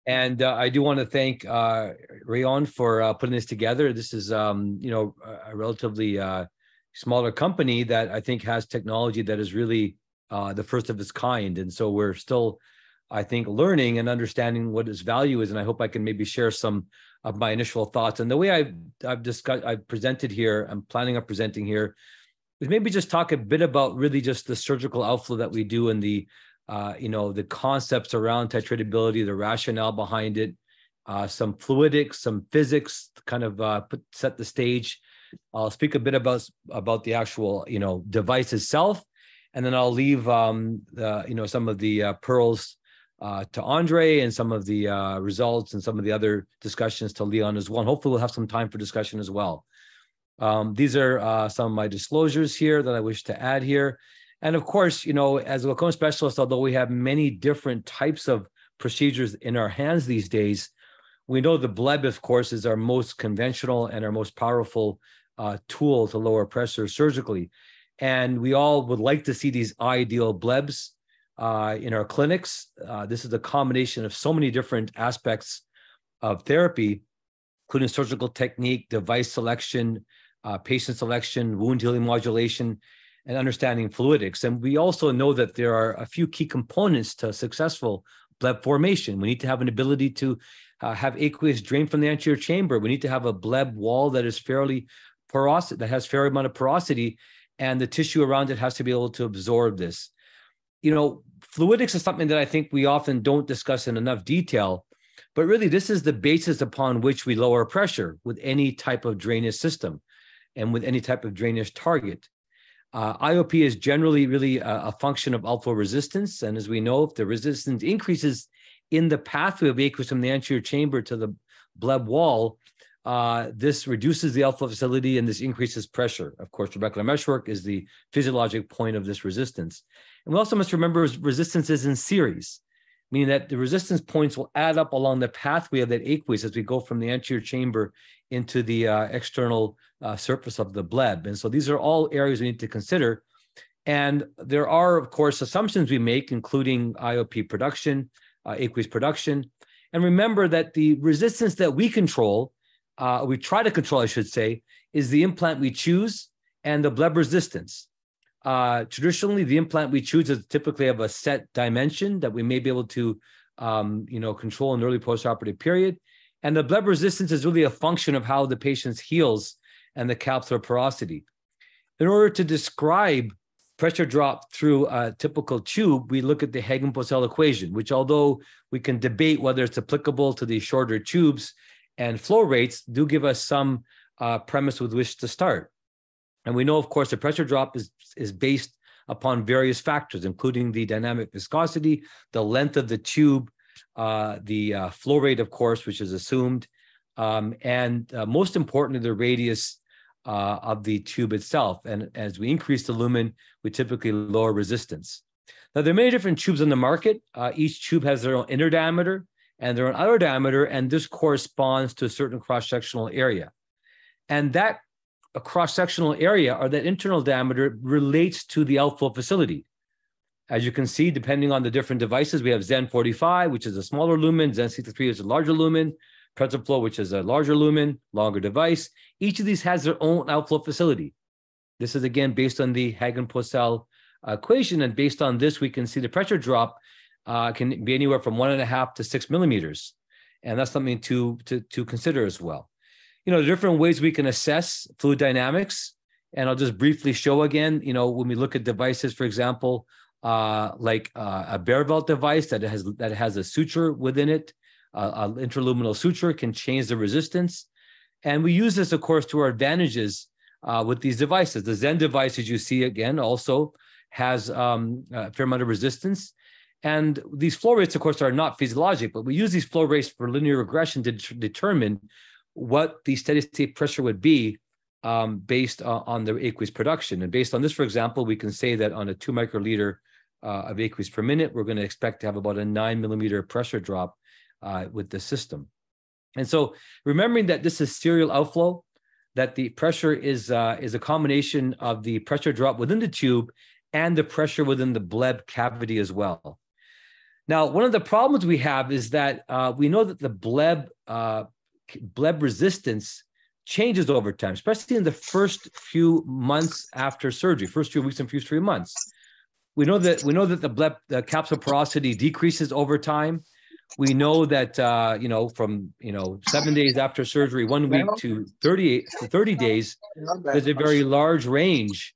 And I do want to thank Rheon for putting this together. This is, a relatively smaller company that I think has technology that is really the first of its kind. And so we're still, I think, learning and understanding what its value is. And I hope I can maybe share some of my initial thoughts. And the way I've presented here, I'm planning on presenting here, is maybe just talk a bit about really just the surgical outflow that we do and the the concepts around titratability, the rationale behind it, some fluidics, some physics, kind of set the stage. I'll speak a bit about the actual, device itself, and then I'll leave, some of the pearls to André and some of the results and some of the other discussions to Rheon as well. And hopefully we'll have some time for discussion as well. These are some of my disclosures here that I wish to add here. And of course, as a glaucoma specialist, although we have many different types of procedures in our hands these days, we know the bleb, of course, is our most conventional and our most powerful tool to lower pressure surgically. And we all would like to see these ideal blebs in our clinics. This is a combination of so many different aspects of therapy, including surgical technique, device selection, patient selection, wound healing modulation, and understanding fluidics. And we also know that there are a few key components to successful bleb formation. We need to have an ability to have aqueous drain from the anterior chamber. We need to have a bleb wall that is fairly porous, that has fair amount of porosity, and the tissue around it has to be able to absorb this. Fluidics is something that I think we often don't discuss in enough detail, but really this is the basis upon which we lower pressure with any type of drainage system and with any type of drainage target. IOP is generally really a function of outflow resistance. And as we know, if the resistance increases in the pathway of aqueous from the anterior chamber to the bleb wall, this reduces the outflow facility and this increases pressure. Of course, trabecular meshwork is the physiologic point of this resistance. And we also must remember resistance is in series, meaning that the resistance points will add up along the pathway of that aqueous as we go from the anterior chamber into the external surface of the bleb. And so these are all areas we need to consider. And there are, of course, assumptions we make, including IOP production, aqueous production. And remember that the resistance that we control, we try to control, I should say, is the implant we choose and the bleb resistance. Traditionally, the implant we choose is typically of a set dimension that we may be able to, control in the early postoperative period. And the bleb resistance is really a function of how the patient heals and the capsular porosity. In order to describe pressure drop through a typical tube, we look at the Hagen-Poiseuille equation, which although we can debate whether it's applicable to the shorter tubes and flow rates, do give us some premise with which to start. And we know, of course, the pressure drop is based upon various factors, including the dynamic viscosity, the length of the tube, the flow rate, of course, which is assumed, and most importantly, the radius of the tube itself. And as we increase the lumen, we typically lower resistance. Now, there are many different tubes on the market. Each tube has their own inner diameter and their own outer diameter, and this corresponds to a certain cross-sectional area. And that cross-sectional area, or that internal diameter, relates to the outflow facility. As you can see, depending on the different devices, we have Zen 45, which is a smaller lumen, Zen 63 is a larger lumen, PreserFlow, which is a larger lumen, longer device. Each of these has their own outflow facility. This is, again, based on the Hagen-Poiseuille equation, and based on this, we can see the pressure drop can be anywhere from 1.5 to 6 millimeters. And that's something to consider as well. The different ways we can assess fluid dynamics, and I'll just briefly show again, when we look at devices, for example, like a Bearvelt device that has a suture within it, an interluminal suture can change the resistance. And we use this, of course, to our advantages with these devices. The Zen device, as you see again, also has a fair amount of resistance. And these flow rates, of course, are not physiologic, but we use these flow rates for linear regression to determine what the steady state pressure would be based on the aqueous production. And based on this, for example, we can say that on a 2 microliter of aqueous per minute, we're going to expect to have about a 9 millimeter pressure drop with the system. And so remembering that this is serial outflow, that the pressure is a combination of the pressure drop within the tube and the pressure within the bleb cavity as well. Now, one of the problems we have is that we know that the bleb resistance changes over time, especially in the first few months after surgery, first few weeks and first 3 months. We know that the capsule porosity decreases over time. We know that from 7 days after surgery, 1 week to 30 days, there's a very large range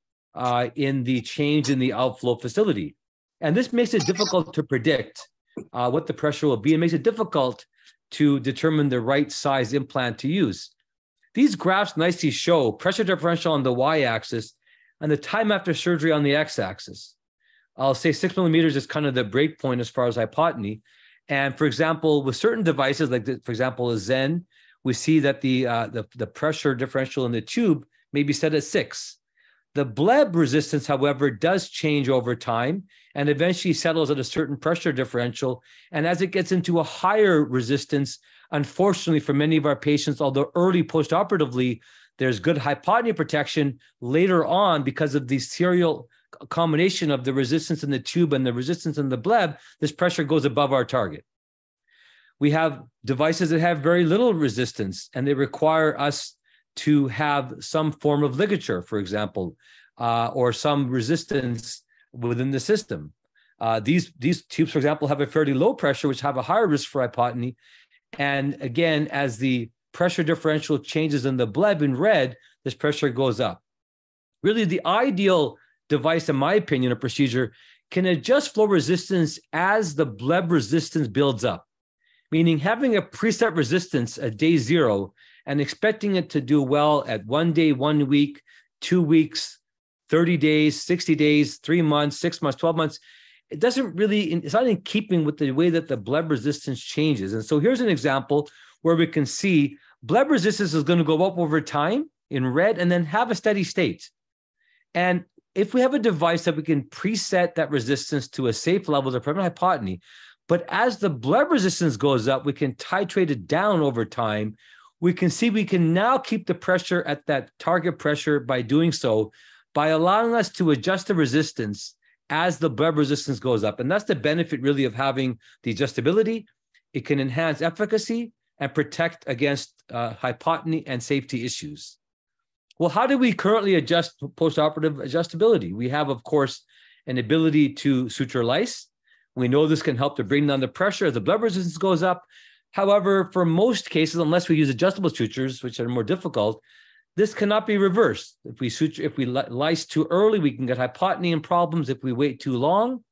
in the change in the outflow facility, and this makes it difficult to predict what the pressure will be. It makes it difficult to determine the right size implant to use. These graphs nicely show pressure differential on the y-axis and the time after surgery on the x-axis. I'll say 6 millimeters is kind of the break point as far as hypotony. And for example, with certain devices, like for example, a Zen, we see that the pressure differential in the tube may be set at 6. The bleb resistance, however, does change over time and eventually settles at a certain pressure differential. And as it gets into a higher resistance, unfortunately for many of our patients, although early postoperatively, there's good hypotony protection, later on, because of the serial combination of the resistance in the tube and the resistance in the bleb, this pressure goes above our target. We have devices that have very little resistance, and they require us to have some form of ligature, for example, or some resistance within the system. These tubes, for example, have a fairly low pressure, which have a higher risk for hypotony. And again, as the pressure differential changes in the bleb in red, this pressure goes up. Really, the ideal device, in my opinion, a procedure, can adjust flow resistance as the bleb resistance builds up, meaning having a preset resistance at day 0 and expecting it to do well at 1 day, 1 week, 2 weeks, 30 days, 60 days, 3 months, 6 months, 12 months. It doesn't really, it's not in keeping with the way that the bleb resistance changes. And so here's an example where we can see bleb resistance is going to go up over time in red and then have a steady state. And if we have a device that we can preset that resistance to a safe level to prevent hypotony, but as the bleb resistance goes up, we can titrate it down over time. We can see we can now keep the pressure at that target pressure by doing so, by allowing us to adjust the resistance as the bleb resistance goes up. And that's the benefit really of having the adjustability. It can enhance efficacy and protect against hypotony and safety issues. Well, how do we currently adjust postoperative adjustability? We have, of course, an ability to suture lice. We know this can help to bring down the pressure as the bleb resistance goes up. However, for most cases, unless we use adjustable sutures, which are more difficult, this cannot be reversed. If we lice too early, we can get hypotony and problems. If we wait too long,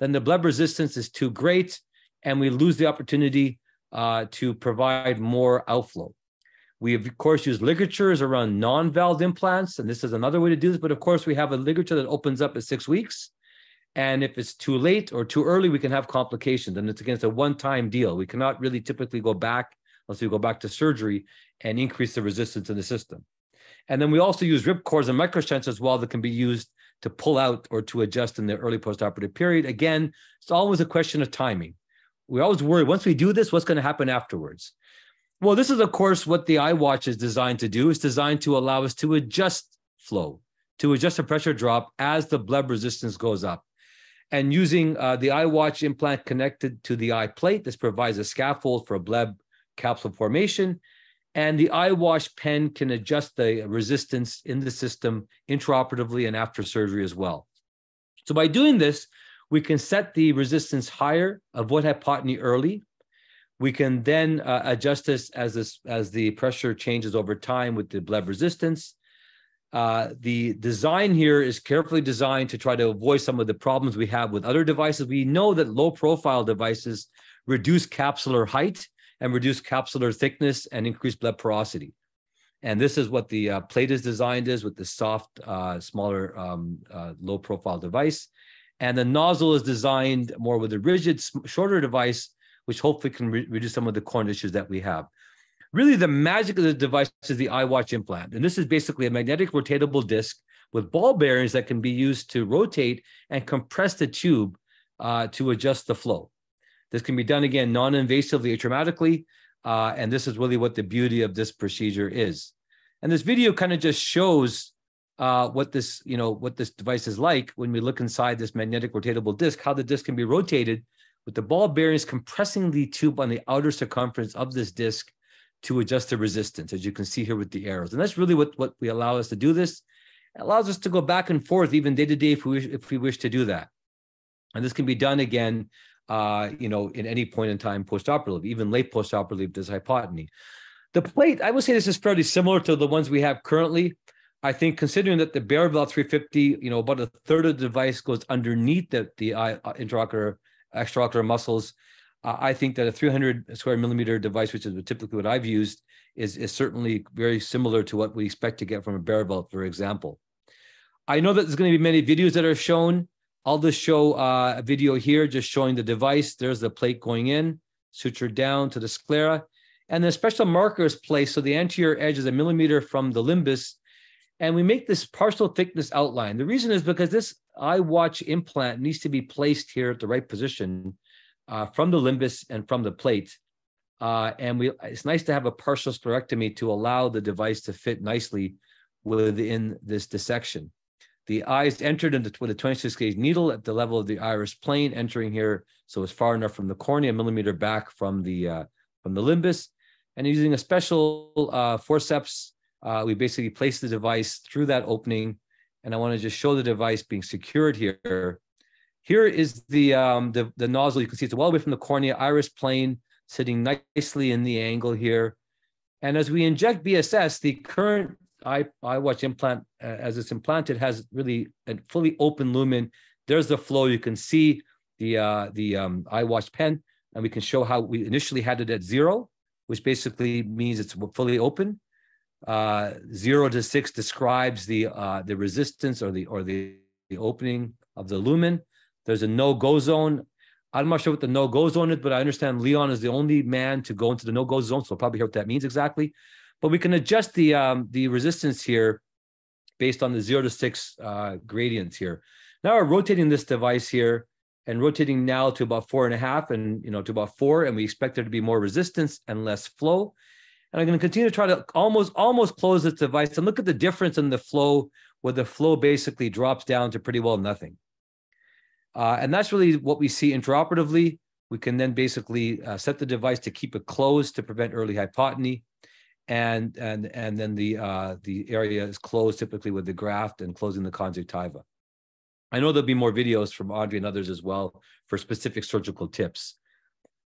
then the bleb resistance is too great, and we lose the opportunity to provide more outflow. We, of course, use ligatures around non-valved implants, and this is another way to do this. But, of course, we have a ligature that opens up at 6 weeks. And if it's too late or too early, we can have complications. And it's against a one-time deal. We cannot really typically go back, unless we go back to surgery, and increase the resistance in the system. And then we also use rip cores and microshunts as well that can be used to pull out or to adjust in the early postoperative period. Again, it's always a question of timing. We always worry, once we do this, what's going to happen afterwards? Well, this is, of course, what the eyeWatch is designed to do. It's designed to allow us to adjust flow, to adjust the pressure drop as the bleb resistance goes up. And using the eyeWatch implant connected to the eye plate, this provides a scaffold for bleb capsule formation. And the eyeWatch pen can adjust the resistance in the system intraoperatively and after surgery as well. So by doing this, we can set the resistance higher, avoid hypotony early. We can then adjust this as the pressure changes over time with the bleb resistance. The design here is carefully designed to try to avoid some of the problems we have with other devices. We know that low-profile devices reduce capsular height and reduce capsular thickness and increase bleb porosity. And this is what the plate is designed as, with the soft, smaller, low-profile device. And the nozzle is designed more with a rigid, shorter device, which hopefully can reduce some of the corneal issues that we have. Really, the magic of the device is the eyeWatch implant. And this is basically a magnetic rotatable disc with ball bearings that can be used to rotate and compress the tube to adjust the flow. This can be done, again, non-invasively, atraumatically. And this is really what the beauty of this procedure is. And this video kind of just shows what this device is like when we look inside this magnetic rotatable disc, how the disc can be rotated with the ball bearings compressing the tube on the outer circumference of this disc to adjust the resistance, as you can see here with the arrows. And that's really what we allow us to do this. It allows us to go back and forth even day to day if we wish to do that. And this can be done again, in any point in time post-operative, even late post-operative, there's hypotony. The plate, I would say this is fairly similar to the ones we have currently. I think considering that the Barrel 350, about a third of the device goes underneath the intraocular, extraocular muscles. I think that a 300 square millimeter device, which is typically what I've used, is certainly very similar to what we expect to get from a Barrel, for example. I know that there's going to be many videos that are shown. I'll just show a video here just showing the device. There's the plate going in, sutured down to the sclera, and the special marker is placed so the anterior edge is 1 millimeter from the limbus, and we make this partial thickness outline. The reason is because this eyeWatch implant needs to be placed here at the right position from the limbus and from the plate. It's nice to have a partial sclerectomy to allow the device to fit nicely within this dissection. The eye is entered with a 26-gauge needle at the level of the iris plane, entering here so it's far enough from the cornea, 1 millimeter back from the limbus. And using a special forceps, we basically place the device through that opening. And I want to just show the device being secured here. Here is the nozzle. You can see it's well away from the cornea, iris plane, sitting nicely in the angle here. And as we inject BSS, the current eyeWatch implant, as it's implanted, has really a fully open lumen. There's the flow. You can see the eyeWatch pen, and we can show how we initially had it at 0, which basically means it's fully open. 0 to 6 describes the resistance or the opening of the lumen. There's a no-go zone. I'm not sure what the no-go zone is, but I understand Rheon is the only man to go into the no-go zone, so we'll probably hear what that means exactly. But we can adjust the resistance here based on the 0 to 6 gradients here. Now we're rotating this device here and rotating now to about 4.5 and to about 4, and we expect there to be more resistance and less flow. And I'm going to continue to try to almost close this device and look at the difference in the flow, where the flow basically drops down to pretty well nothing. And that's really what we see intraoperatively. We can then basically set the device to keep it closed to prevent early hypotony. And then the area is closed typically with the graft and closing the conjunctiva. I know there'll be more videos from André and others as well for specific surgical tips.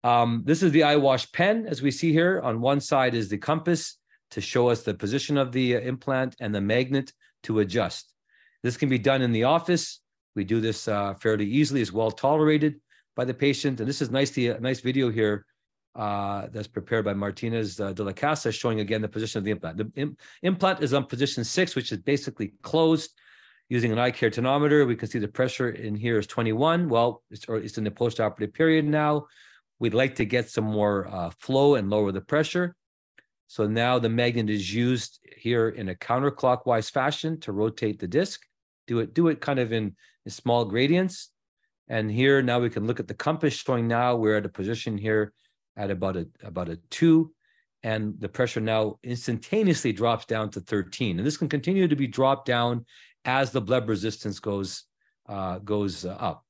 This is the eyeWatch pen, as we see here. On one side is the compass to show us the position of the implant and the magnet to adjust. This can be done in the office. We do this fairly easily. It's well tolerated by the patient. And this is a nice video here that's prepared by Martinez de la Casa, showing again the position of the implant. The implant is on position 6, which is basically closed. Using an eye care tonometer, we can see the pressure in here is 21. Well, it's in the post-operative period now. We'd like to get some more flow and lower the pressure. So now the magnet is used here in a counterclockwise fashion to rotate the disc. Do it kind of in small gradients. And here now we can look at the compass, showing now we're at a position here at about a 2, and the pressure now instantaneously drops down to 13. And this can continue to be dropped down as the bleb resistance goes up.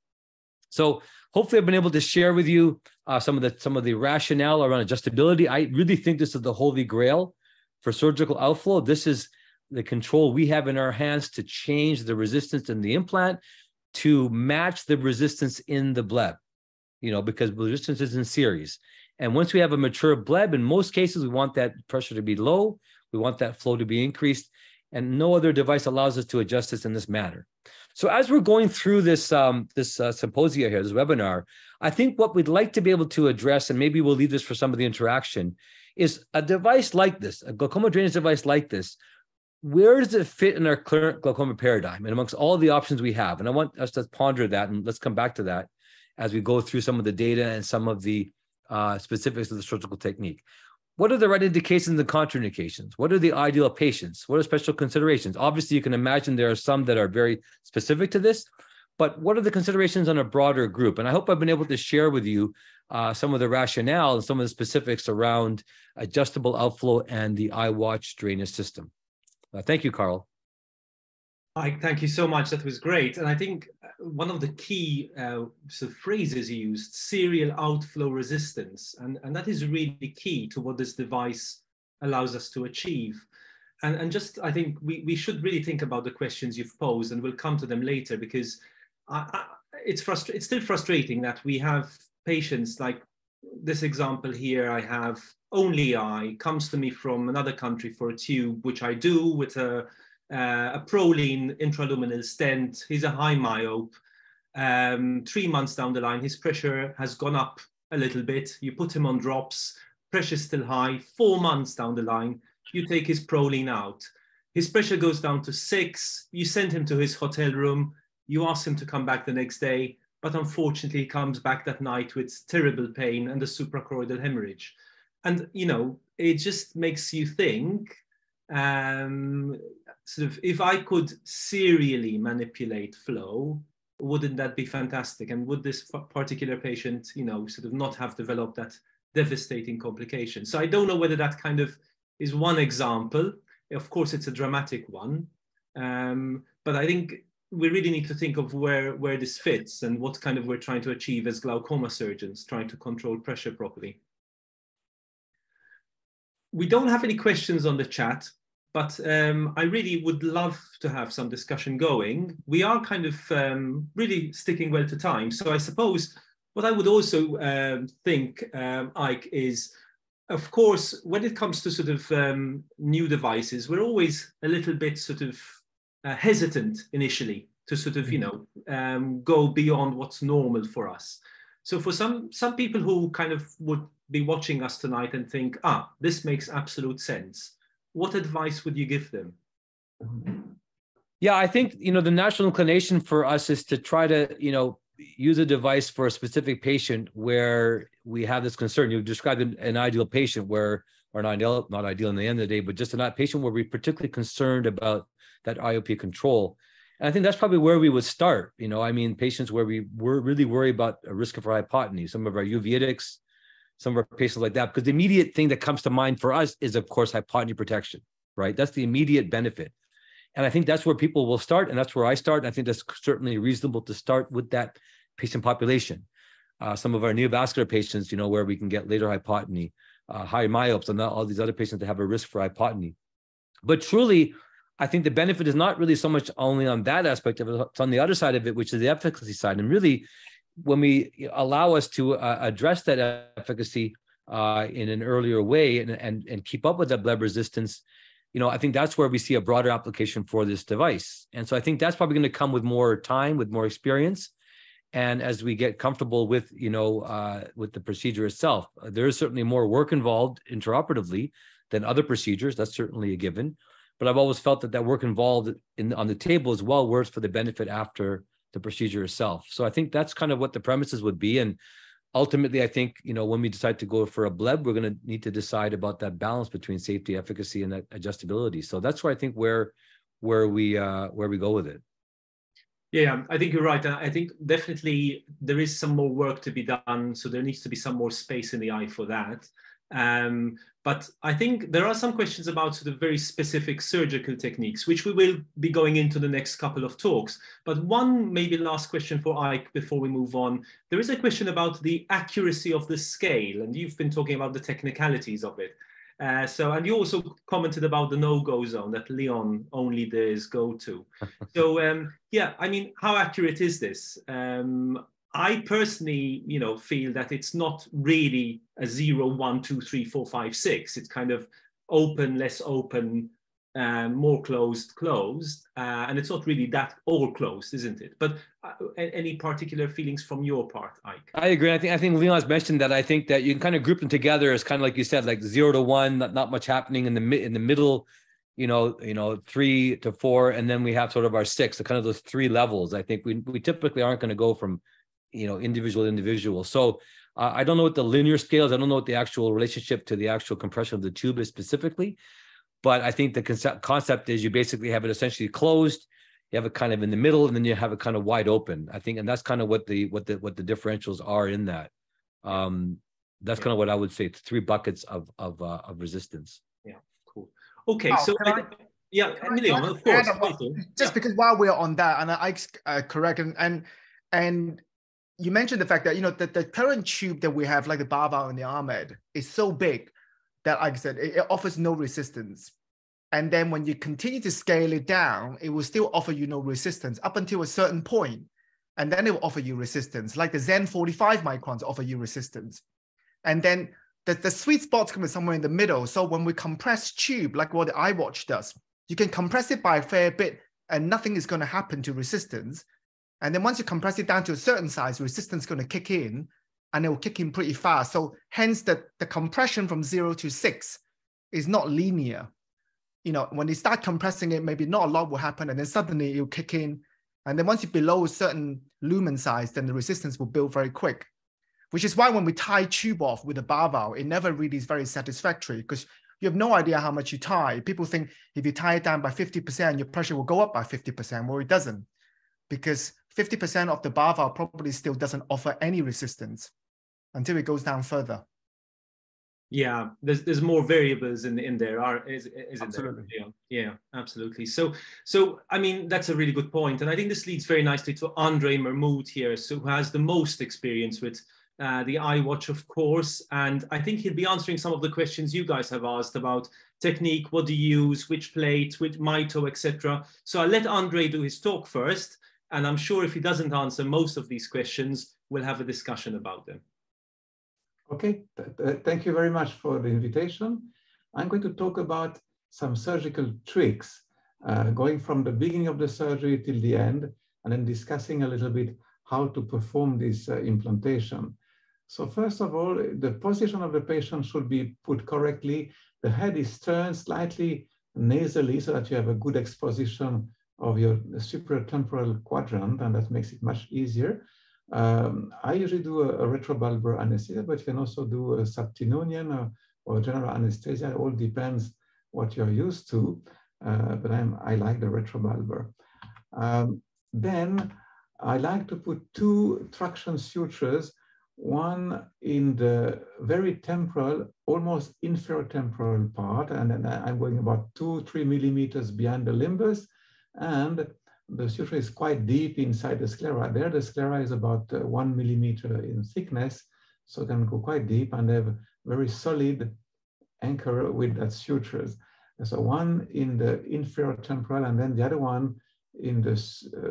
So hopefully I've been able to share with you some of the rationale around adjustability. I really think this is the holy grail for surgical outflow. This is the control we have in our hands to change the resistance in the implant to match the resistance in the bleb, because resistance is in series. And once we have a mature bleb, in most cases, we want that pressure to be low. We want that flow to be increased. And no other device allows us to adjust this in this manner. So as we're going through this symposia here, this webinar, I think what we'd like to be able to address, and maybe we'll leave this for some of the interaction, is a device like this, a glaucoma drainage device like this. Where does it fit in our current glaucoma paradigm and amongst all the options we have? And I want us to ponder that, and let's come back to that as we go through some of the data and some of the specifics of the surgical technique. What are the right indications and contraindications? What are the ideal patients? What are special considerations? Obviously, you can imagine there are some that are very specific to this, but what are the considerations on a broader group? And I hope I've been able to share with you some of the rationale and some of the specifics around adjustable outflow and the eyeWatch drainage system. Thank you, Karl. Ike, thank you so much. That was great. And I think one of the key sort of phrases you used, serial outflow resistance, and that is really key to what this device allows us to achieve. And just, I think we should really think about the questions you've posed, and we'll come to them later, because it's still frustrating that we have patients like this example here. I have only eye, comes to me from another country for a tube, which I do with a Prolene intraluminal stent. He's a high myope. 3 months down the line, his pressure has gone up a little bit. You put him on drops, pressure's still high. 4 months down the line, you take his Prolene out. His pressure goes down to 6. You send him to his hotel room. You ask him to come back the next day, but unfortunately he comes back that night with terrible pain and a suprachoroidal hemorrhage. And, you know, it just makes you think, sort of, if I could serially manipulate flow, wouldn't that be fantastic? And would this particular patient, you know, sort of not have developed that devastating complication? So I don't know whether that kind of is one example. Of course, it's a dramatic one. But I think we really need to think of where this fits and what kind of we're trying to achieve as glaucoma surgeons, trying to control pressure properly. We don't have any questions on the chat, but I really would love to have some discussion going. We are kind of really sticking well to time. So I suppose what I would also think, Ike, is, of course, when it comes to sort of new devices, we're always a little bit sort of hesitant initially to sort of, you know, go beyond what's normal for us. So for some people who kind of would be watching us tonight and think, this makes absolute sense, what advice would you give them? Yeah, I think, you know, the natural inclination for us is to try to, you know, use a device for a specific patient where we have this concern. You described an ideal patient where, or not ideal in the end of the day, but just a patient where we're particularly concerned about that IOP control. And I think that's probably where we would start. You know, I mean, patients where we really worry about a risk of hypotony, some of our uveitis, some of our patients like that, because the immediate thing that comes to mind for us is, of course, hypotony protection, right? That's the immediate benefit. And I think that's where people will start, and that's where I start. And I think that's certainly reasonable to start with that patient population. Some of our neovascular patients, you know, where we can get later hypotony, high myopes, and all these other patients that have a risk for hypotony. But truly, I think the benefit is not really so much only on that aspect of it, it's on the other side of it, which is the efficacy side. And really, when we allow us to address that efficacy in an earlier way and keep up with that bleb resistance, you know, I think that's where we see a broader application for this device. And so I think that's probably going to come with more time, with more experience. And as we get comfortable with, you know, with the procedure itself, there is certainly more work involved intraoperatively than other procedures. That's certainly a given. But I've always felt that that work involved on the table is well worth for the benefit after the procedure itself. So I think that's kind of what the premises would be. And ultimately, I think, you know, when we decide to go for a bleb, we're going to need to decide about that balance between safety, efficacy, and that adjustability. So that's where I think where we go with it. Yeah, I think you're right. I think definitely there is some more work to be done. So there needs to be some more space in the eye for that. But I think there are some questions about sort of very specific surgical techniques, which we will be going into the next couple of talks. But one maybe last question for Ike before we move on. There is a question about the accuracy of the scale, and you've been talking about the technicalities of it. And you also commented about the no-go zone that Rheon only dares go to. So yeah, I mean, how accurate is this? I personally, you know, feel that it's not really a 0, 1, 2, 3, 4, 5, 6. It's kind of open, less open, more closed, closed. And it's not really that all closed, isn't it? But any particular feelings from your part, Ike? I agree. I think Rheon's mentioned that. I think that you can kind of group them together as kind of like you said, like 0 to 1, not much happening in the middle, you know, 3 to 4, and then we have sort of our 6, the kind of those 3 levels. I think we typically aren't going to go from, you know, individual to individual. So I don't know what the linear scale is. I don't know what the actual relationship to the actual compression of the tube is specifically, but I think the concept is you basically have it essentially closed. You have it kind of in the middle, and then you have it kind of wide open. I think, and that's kind of what the differentials are in that. That's kind of what I would say. It's 3 buckets of resistance. Yeah, cool. Okay, so Yeah, Emilio, of course. Just because while we're on that, and Ike's correct, and you mentioned the fact that, you know, that the current tube that we have, like the Bava and the Ahmed, is so big that, like I said, it offers no resistance. And then when you continue to scale it down, it will still offer you no resistance up until a certain point. And then it will offer you resistance, like the Zen 45 microns offer you resistance. And then the sweet spot's coming somewhere in the middle. So when we compress tube, like what the eyeWatch does, you can compress it by a fair bit and nothing is going to happen to resistance. And then once you compress it down to a certain size, resistance is going to kick in, and it will kick in pretty fast. So hence the compression from 0 to 6 is not linear. You know, when you start compressing it, maybe not a lot will happen, and then suddenly it will kick in. And then once you're below a certain lumen size, then the resistance will build very quick, which is why when we tie tube off with a bar valve, it never really is very satisfactory, because you have no idea how much you tie. People think if you tie it down by 50%, your pressure will go up by 50%. Well, it doesn't, because 50% of the bar valve probably still doesn't offer any resistance until it goes down further. Yeah, there's more variables in there, isn't absolutely. there? Yeah, absolutely. So I mean, that's a really good point, and I think this leads very nicely to André Mermoud here, who has the most experience with the eyeWatch, of course, and I think he'll be answering some of the questions you guys have asked about technique, what do you use, which plate, which mito, etc. So I'll let André do his talk first, and I'm sure if he doesn't answer most of these questions, we'll have a discussion about them. Okay, thank you very much for the invitation. I'm going to talk about some surgical tricks, going from the beginning of the surgery till the end, and then discussing a little bit how to perform this implantation. So first of all, the position of the patient should be put correctly. The head is turned slightly nasally so that you have a good exposition of your superior temporal quadrant, and that makes it much easier. I usually do a retrobulbar anesthesia, but you can also do a subtenonian or general anesthesia. It all depends what you're used to, but I like the retrobulbar. Then I like to put 2 traction sutures, one in the very temporal, almost inferior temporal part, and then I'm going about 2-3 millimeters behind the limbus, and the suture is quite deep inside the sclera. There, the sclera is about 1 millimeter in thickness, so it can go quite deep, and they have a very solid anchor with that sutures. And so one in the inferior temporal, and then the other one in the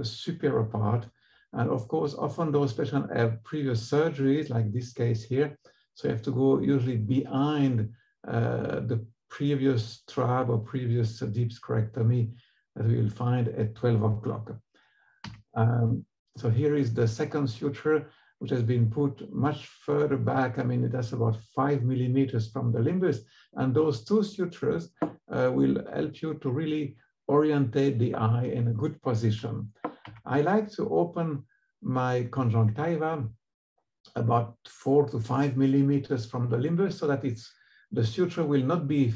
superior part. And of course, often those patients have previous surgeries, like this case here. So you have to go usually behind the previous trab or previous deep sclerectomy that we will find at 12 o'clock. So here is the second suture, which has been put much further back. I mean, that's about 5 millimeters from the limbus. And those 2 sutures will help you to really orientate the eye in a good position. I like to open my conjunctiva about 4 to 5 millimeters from the limbus so that the suture will not be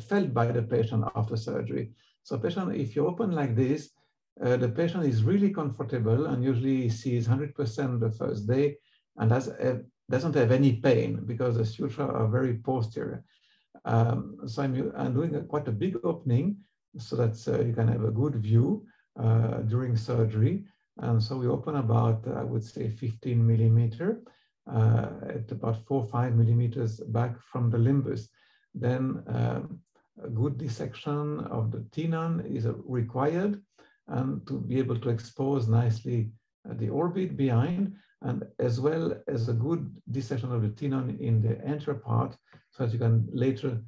felt by the patient after surgery. So patient, if you open like this, the patient is really comfortable and usually sees 100% the first day and doesn't have any pain because the sutures are very posterior. So I'm doing quite a big opening so that you can have a good view during surgery. And so we open about, I would say, 15 millimeter at about 4 or 5 millimeters back from the limbus. Then a good dissection of the tenon is required, and to be able to expose nicely the orbit behind, and as well as a good dissection of the tenon in the anterior part, so that you can later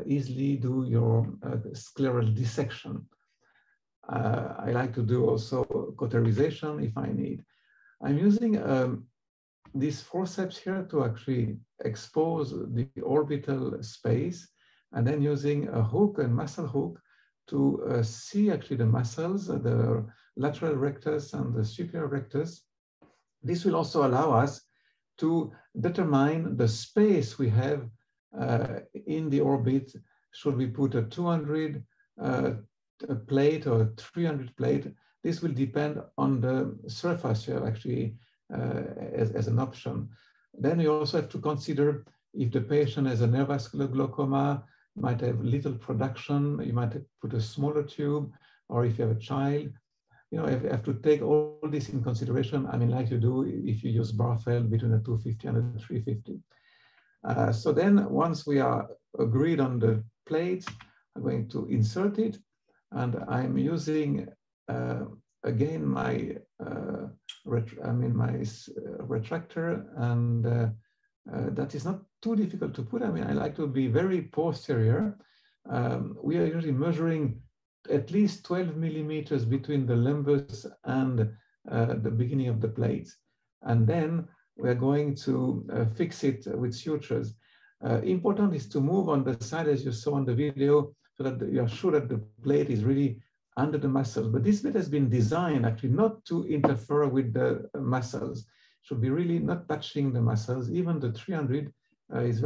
easily do your scleral dissection. I like to do also cauterization if I need. I'm using these forceps here to actually expose the orbital space, and then using a hook, a muscle hook, to see actually the muscles, the lateral rectus and the superior rectus. This will also allow us to determine the space we have in the orbit. Should we put a 200 plate or a 300 plate? This will depend on the surface you have actually as an option. Then you also have to consider if the patient has a neovascular glaucoma, might have little production, you might put a smaller tube, or if you have a child, you know, you have to take all this in consideration. I mean, like you do if you use Barfeld between a 250 and a 350. So then once we are agreed on the plate, I'm going to insert it, and I'm using again my retractor, and that is not too difficult to put. I mean, I like to be very posterior. We are usually measuring at least 12 millimeters between the limbus and the beginning of the plate, and then we are going to fix it with sutures. Important is to move on the side as you saw on the video, so that you are sure that the plate is really under the muscles. But this plate has been designed actually not to interfere with the muscles. It should be really not touching the muscles. Even the 300 is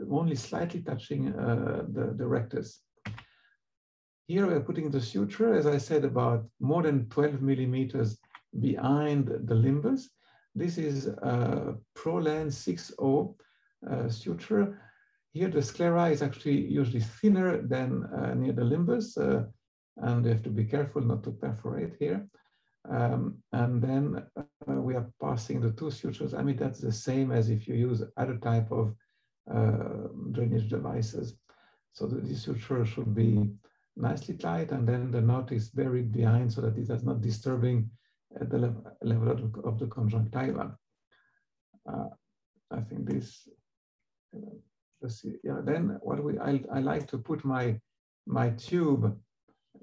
only slightly touching the rectus. Here we are putting the suture, as I said, about more than 12 millimeters behind the limbus. This is a ProLens 6.0 suture. Here the sclera is actually usually thinner than near the limbus, and you have to be careful not to perforate here. And then we are passing the two sutures. I mean, that's the same as if you use other type of drainage devices. So this suture should be nicely tight, and then the knot is buried behind so that it is not disturbing at the level of the conjunctiva. I think this, let's see, yeah, then what I like to put my tube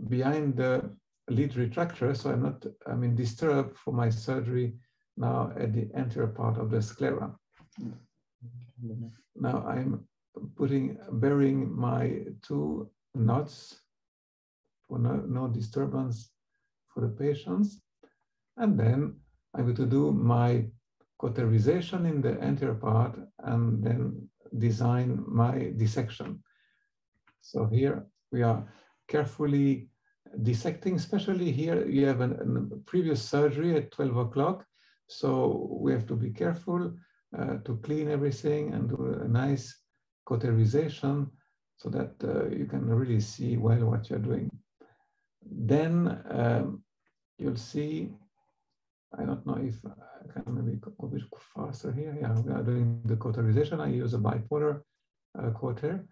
behind the lead retractor, so I'm not, disturbed for my surgery now at the anterior part of the sclera. Now I'm burying my two knots for no disturbance for the patients. And then I'm going to do my cauterization in the anterior part and then design my dissection. So here we are carefully dissecting, especially here you have a previous surgery at 12 o'clock. So we have to be careful to clean everything and do a nice cauterization so that you can really see well what you're doing. Then you'll see, I don't know if I can maybe go a bit faster here. Yeah, we are doing the cauterization. I use a bipolar cauter.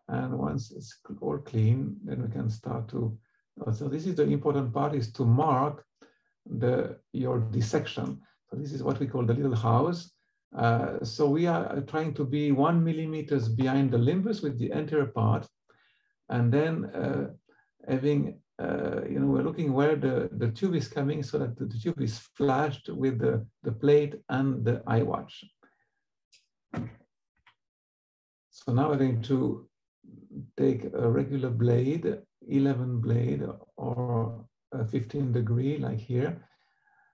And once it's all clean, then we can start to, so this is the important part, is to mark your dissection. So this is what we call the little house. So we are trying to be 1 millimeter behind the limbus with the anterior part. And then having, we're looking where the tube is coming so that the tube is flashed with the plate and the eyeWatch. So now we're going to take a regular blade, 11 blade or 15 degree, like here.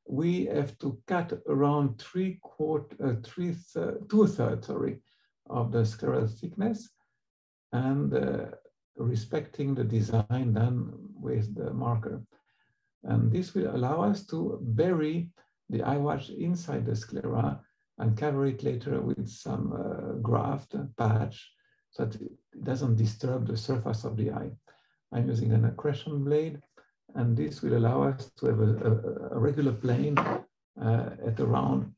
We have to cut around 2/3 of the scleral thickness, and respecting the design done with the marker. And this will allow us to bury the eyeWatch inside the sclera and cover it later with some graft patch so that it doesn't disturb the surface of the eye. I'm using an accretion blade, and this will allow us to have a regular plane at around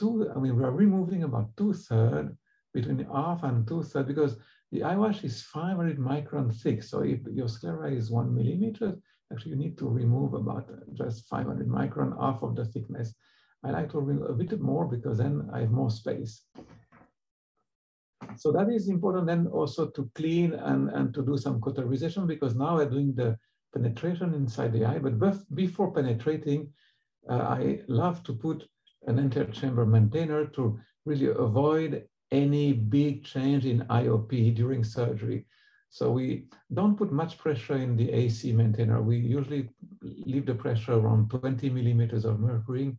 we are removing about 2/3, between half and 2/3, because the eyeWatch is 500 micron thick. So if your sclera is 1 millimeter, actually you need to remove about just 500 micron, half of the thickness. I like to remove a bit more because then I have more space. So that is important then also to clean and to do some cauterization, because now we're doing the penetration inside the eye. But before penetrating, I love to put an anterior chamber maintainer to really avoid any big change in IOP during surgery. So we don't put much pressure in the AC maintainer. We usually leave the pressure around 20 millimeters of mercury,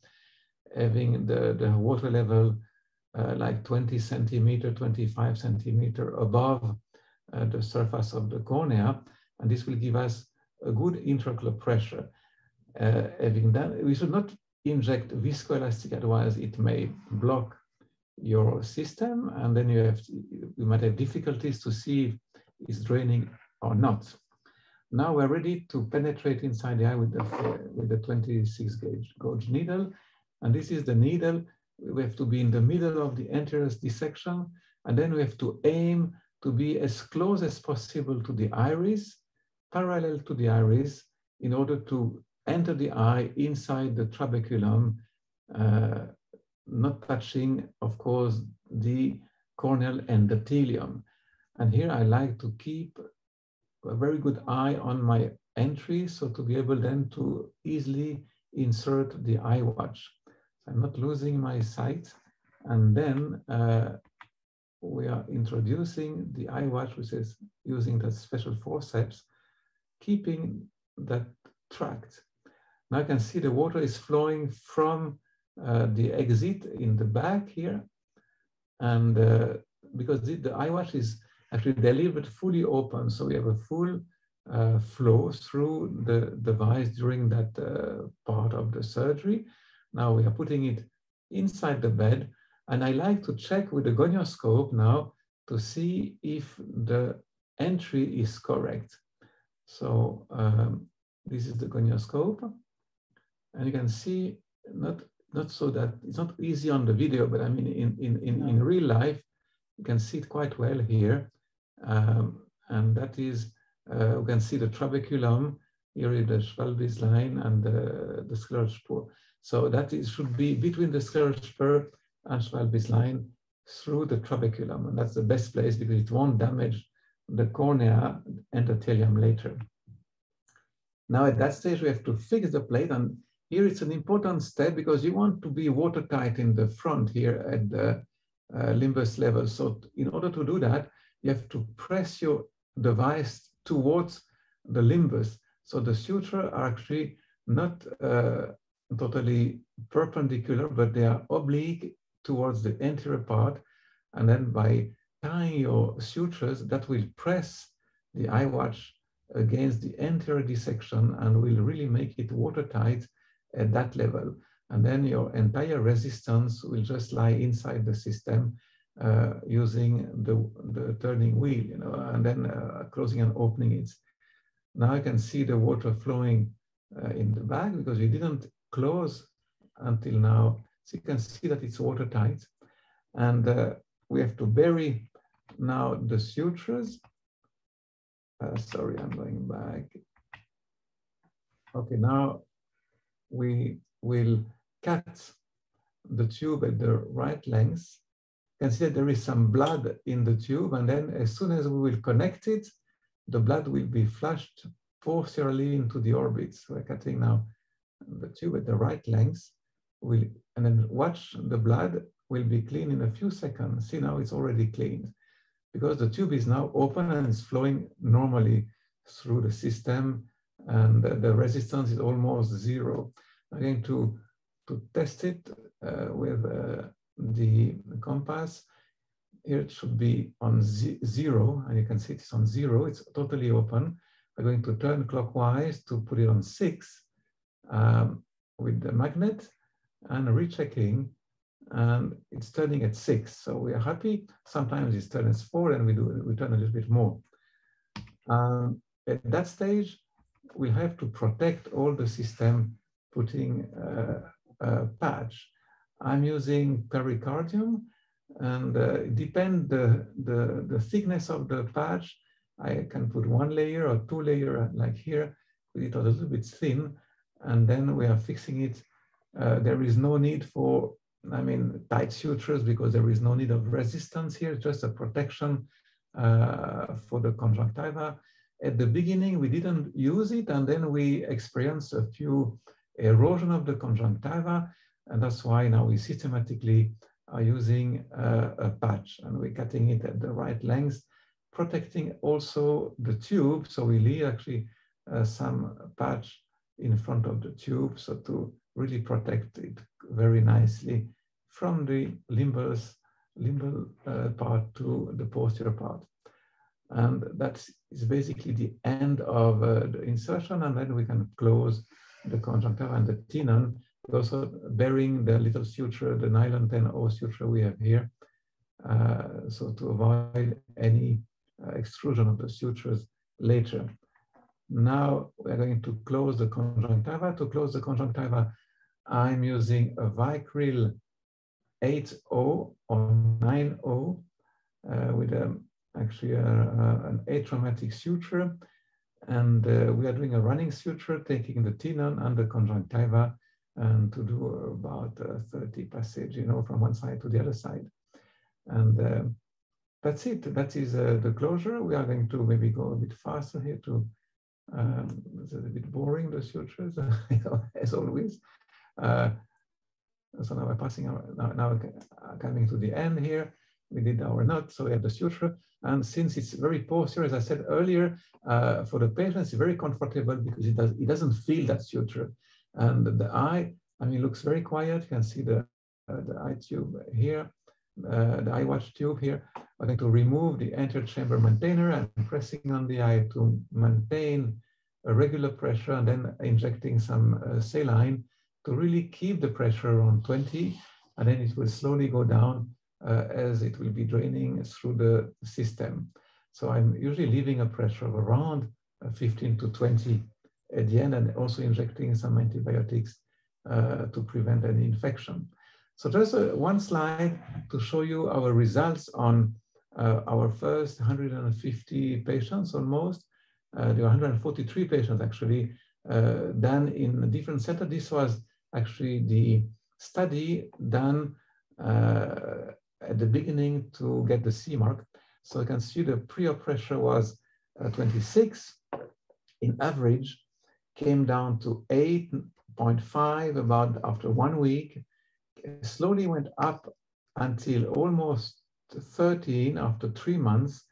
having the water level like 20 centimeter, 25 centimeter above the surface of the cornea. And this will give us a good intraocular pressure. Having done, we should not inject viscoelastic, otherwise it may block your system, and then you might have difficulties to see is draining or not. Now we're ready to penetrate inside the eye with the 26 gauge needle. And this is the needle. We have to be in the middle of the anterior dissection. And then we have to aim to be as close as possible to the iris, parallel to the iris, in order to enter the eye inside the trabeculum, not touching, of course, the corneal endothelium. And here I like to keep a very good eye on my entry, so to be able then to easily insert the eyeWatch. So I'm not losing my sight. And then we are introducing the eyeWatch, which is using the special forceps, keeping that tracked. Now I can see the water is flowing from the exit in the back here. And because the eyeWatch is actually delivered fully open, so we have a full flow through the device during that part of the surgery. Now we are putting it inside the bed, and I like to check with the gonioscope now to see if the entry is correct. So this is the gonioscope, and you can see not so that it's not easy on the video, but I mean in real life you can see it quite well here. And that is, you can see the trabeculum, here is the Schwalbe's line and the scleral spur. So that should be between the scleral spur and Schwalbe's line through the trabeculum. And that's the best place because it won't damage the cornea endothelium later. Now at that stage, we have to fix the plate. And here it's an important step because you want to be watertight in the front here at the limbus level. So in order to do that, you have to press your device towards the limbus. So the sutures are actually not totally perpendicular, but they are oblique towards the anterior part. And then by tying your sutures, that will press the eyeWatch against the anterior dissection and will really make it watertight at that level. And then your entire resistance will just lie inside the system using the turning wheel, you know, and then closing and opening it. Now I can see the water flowing in the back because we didn't close until now. So you can see that it's watertight. And we have to bury now the sutures. Sorry, I'm going back. Okay, now we will cut the tube at the right length. You can see that there is some blood in the tube, and then as soon as we will connect it, the blood will be flushed posteriorly into the orbit. So we're cutting now the tube at the right length, and then watch the blood will be clean in a few seconds. See, now it's already cleaned because the tube is now open and it's flowing normally through the system, and the resistance is almost zero. I'm going to test it with the compass. Here it should be on 0, and you can see it's on 0. It's totally open. I'm going to turn clockwise to put it on 6 with the magnet and rechecking, and it's turning at 6. So we are happy. Sometimes it's turning at 4, and we turn a little bit more. At that stage, we have to protect all the system, putting a patch. I'm using pericardium, and depend the thickness of the patch. I can put 1 layer or 2 layer like here, put it a little bit thin, and then we are fixing it. There is no need for, tight sutures because there is no need of resistance here, just a protection for the conjunctiva. At the beginning, we didn't use it, and then we experienced a few erosion of the conjunctiva, and that's why now we systematically are using a patch, and we're cutting it at the right length, protecting also the tube. So we leave actually some patch in front of the tube, so to really protect it very nicely from the limbal part to the posterior part. And that is basically the end of the insertion, and then we can close the conjunctiva and the tenon, also burying the little suture, the nylon 10O suture we have here, so to avoid any extrusion of the sutures later. Now we're going to close the conjunctiva. To close the conjunctiva, I'm using a Vicryl 8.0 or 9.0 with actually an atraumatic suture. And we are doing a running suture, taking the tenon and the conjunctiva, and to do about 30 passage, from one side to the other side. And that's it. That is the closure. We are going to maybe go a bit faster here to, it's a bit boring, the sutures, as always. So now we're passing, now coming to the end here. We did our knot, so we have the suture. And since it's very posterior, as I said earlier, for the patient, it's very comfortable because it doesn't feel that suture. And the eye, looks very quiet. You can see the eye tube here, the eyeWatch tube here. I'm going to remove the anterior chamber maintainer and pressing on the eye to maintain a regular pressure, and then injecting some saline to really keep the pressure around 20, and then it will slowly go down as it will be draining through the system. So I'm usually leaving a pressure of around 15 to 20 at the end, and also injecting some antibiotics to prevent any infection. So just one slide to show you our results on our first 150 patients almost. There were 143 patients actually done in a different center. This was actually the study done at the beginning to get the CE mark. So you can see the pre-op pressure was 26 in average, came down to 8.5 about after 1 week, slowly went up until almost 13 after 3 months,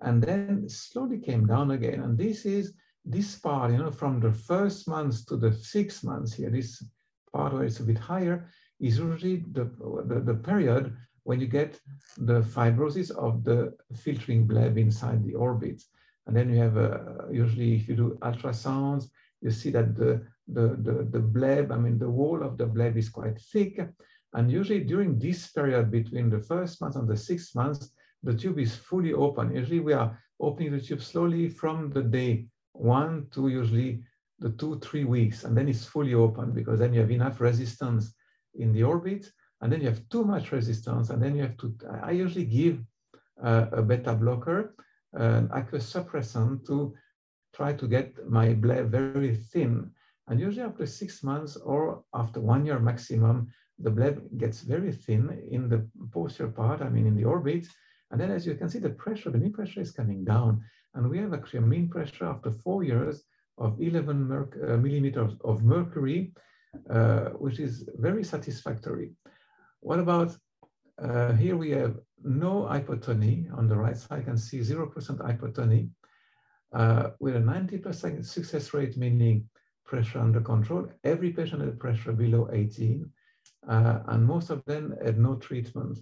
and then slowly came down again. And this is this part, from the first months to the 6 months here, this part where it's a bit higher is usually the period when you get the fibrosis of the filtering bleb inside the orbit. And then you have usually, if you do ultrasounds, you see that the bleb, the wall of the bleb is quite thick. And usually during this period between the first month and the 6 months, the tube is fully open. Usually we are opening the tube slowly from the day 1 to usually the 2-3 weeks, and then it's fully open because then you have enough resistance in the orbit, and then you have too much resistance, and then you have to, I usually give a beta blocker, an aqueous suppressant to try to get my bleb very thin. And usually after 6 months or after 1 year maximum, the bleb gets very thin in the posterior part, in the orbit. And then as you can see, the pressure, the mean pressure is coming down. And we have actually a mean pressure after 4 years of 11 millimeters of mercury, which is very satisfactory. What about here we have no hypotony. On the right side, I can see 0% hypotony with a 90% success rate, meaning pressure under control. Every patient had pressure below 18, and most of them had no treatment.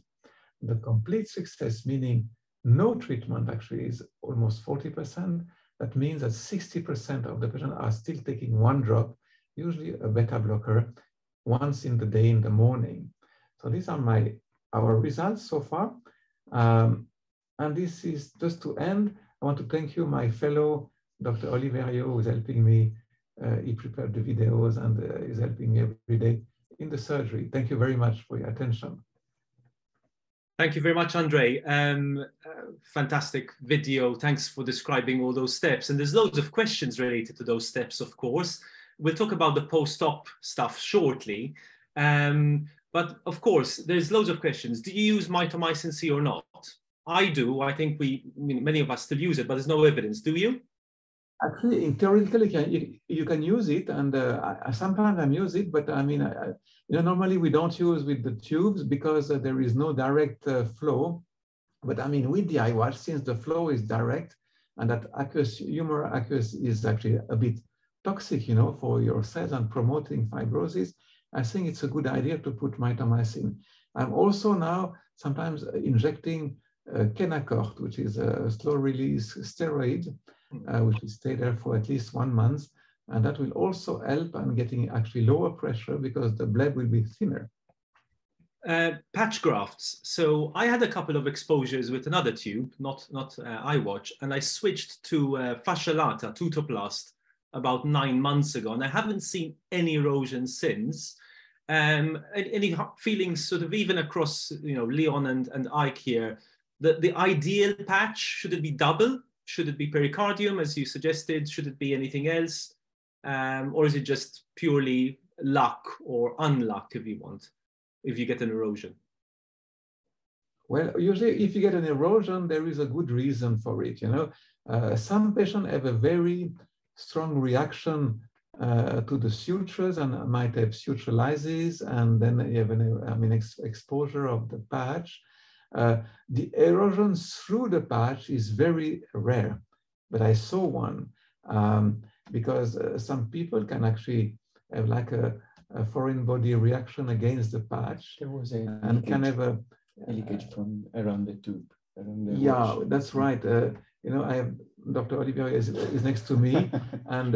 The complete success, meaning no treatment, actually is almost 40%. That means that 60% of the patients are still taking 1 drop, usually a beta blocker, once in the day in the morning. So these are our results so far. And this is just to end. I want to thank you, my fellow Dr. Oliverio, who is helping me. He prepared the videos and is helping me every day in the surgery. Thank you very much for your attention. Thank you very much, André. Fantastic video. Thanks for describing all those steps. And there's loads of questions related to those steps, of course. We'll talk about the post-op stuff shortly. But of course, there's loads of questions. Do you use mitomycin C or not? I do. I think many of us still use it, but there's no evidence. Do you? Actually, theoretically, you can use it, and sometimes I use it, but normally we don't use with the tubes because there is no direct flow. But with the eyeWatch, since the flow is direct, and that humoral aqueous is actually a bit toxic, for your cells and promoting fibrosis, I think it's a good idea to put mitomycin. I'm also now sometimes injecting Kenacort, which is a slow-release steroid, which will stay there for at least 1 month. And that will also help on getting actually lower pressure because the bleb will be thinner. Patch grafts. So I had a couple of exposures with another tube, not eyeWatch, and I switched to fascia lata, tutoplast, about 9 months ago, and I haven't seen any erosion since. Any feelings sort of even across, you know, Rheon and Ike here, the ideal patch, should it be double? Should it be pericardium, as you suggested? Should it be anything else? Or is it just purely luck or unluck, if you want, if you get an erosion? Well, usually if you get an erosion, there is a good reason for it. You know, some patients have a very strong reaction to the sutures and might have suture lysis, and then you have an exposure of the patch. The erosion through the patch is very rare, but I saw one because some people can actually have like a foreign body reaction against the patch. There was a and can have a leakage from around the tube. Yeah, that's right. You know, I have Dr. Olivier is next to me, and